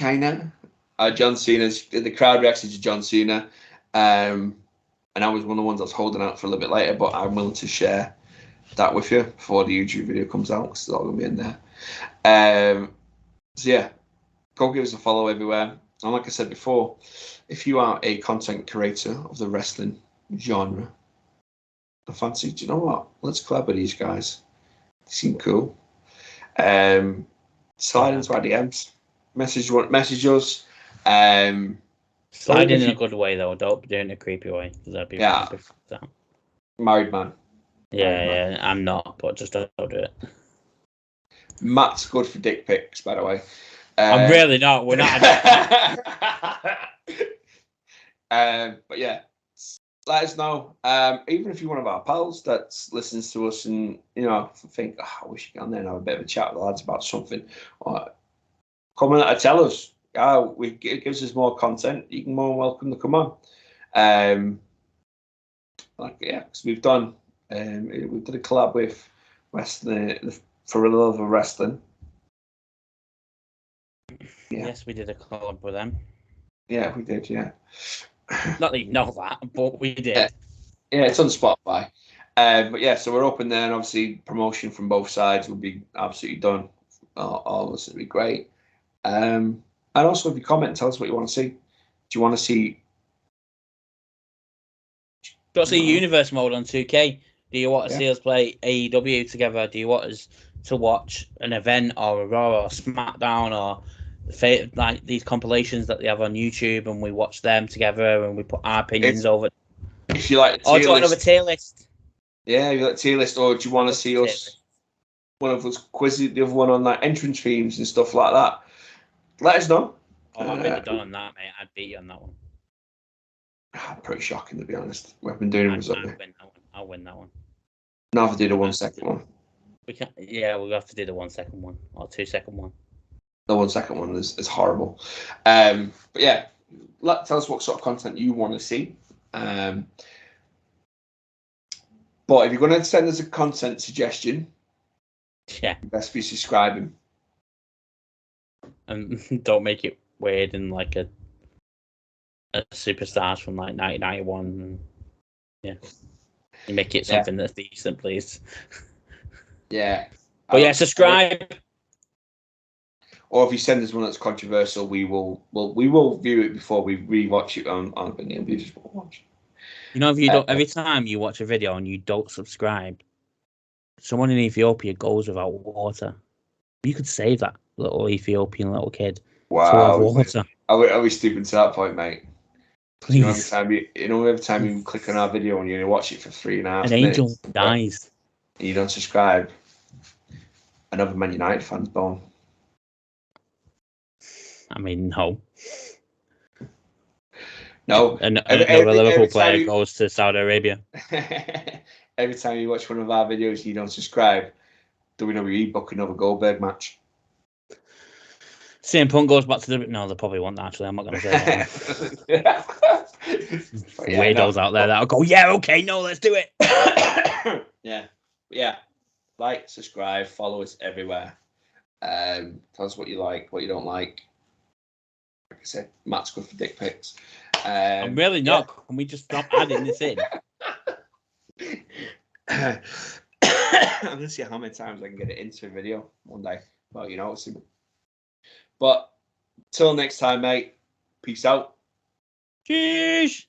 Cena's the crowd reaction to John Cena, and I was one of the ones I was holding out for a little bit later, but I'm willing to share that with you before the YouTube video comes out because it's all gonna be in there. So yeah, go give us a follow everywhere. And like I said before, if you are a content creator of the wrestling genre, I fancy, do you know what? Let's collab with these guys. They seem cool. Slide into our DMs. Message us. Slide in a good way though. Don't do it in a creepy way because that'd be married man. Yeah, I'm not, but just don't do it. Matt's good for dick pics, by the way. I'm really not. We're not. But yeah, let us know. Even if you're one of our pals that listens to us and think, I wish you could get on there and have a bit of a chat with the lads about something, or come and tell us. It gives us more content. You can more welcome to come on. Because we've done we did a collab with wrestling for the love of wrestling. Yeah. Yes, we did a collab with them. Yeah, we did. Yeah. Not that you know that, but we did. Yeah, it's on Spotify. But yeah, so we're open there, and obviously promotion from both sides will be absolutely done. All this would be great. And also, if you comment, tell us what you want to see. Do you want to see? Do you want to see Universe mode on 2K? Do you want to see us play AEW together? Do you want us to watch an event or a Raw or Smackdown or like these compilations that they have on YouTube and we watch them together and we put our opinions over? If you like, or do you want another tier list? Yeah, you like tier list, or do you want to see us? One of us quiz the other one on like entrance themes and stuff like that. Let us know. Oh, I'm really done on that, mate. I'd beat you on that one. Pretty shocking, to be honest. We've been doing it. I'll win that one. Now to do the 1 second one. We can't. Yeah, we'll have to do the 1 second one or 2 second one. The 1 second one is horrible. But yeah, tell us what sort of content you want to see. But if you're going to send us a content suggestion, best be subscribing. And don't make it weird and like a superstars from like 1991. Yeah, you make it something that's decent, please. Yeah, but yeah, subscribe. Or if you send us one that's controversial, we will view it before we rewatch it on opinion. We just won't watch. You know, if you don't, every time you watch a video and you don't subscribe, someone in Ethiopia goes without water. You could save that little Ethiopian little kid. Wow. Water. Are we stupid to that point, mate? Please. Every time you click on our video and you watch it for 3.5 minutes, an angel dies. And you don't subscribe. Another Man United fan's born. I mean, no. No. Another Liverpool player goes to Saudi Arabia. Every time you watch one of our videos, you don't subscribe. WWE book another Goldberg match. CM Punk goes back to the... No, they probably won't, actually. I'm not going to say that. Weirdos out there that'll go, yeah, okay, no, let's do it. Yeah. Like, subscribe, follow us everywhere. Tell us what you like, what you don't like. Like I said, Matt's good for dick pics. I'm really not. Can we just stop adding this in? I'm gonna see how many times I can get it into a video one day. Well, you know, but till next time, mate. Peace out. Cheers.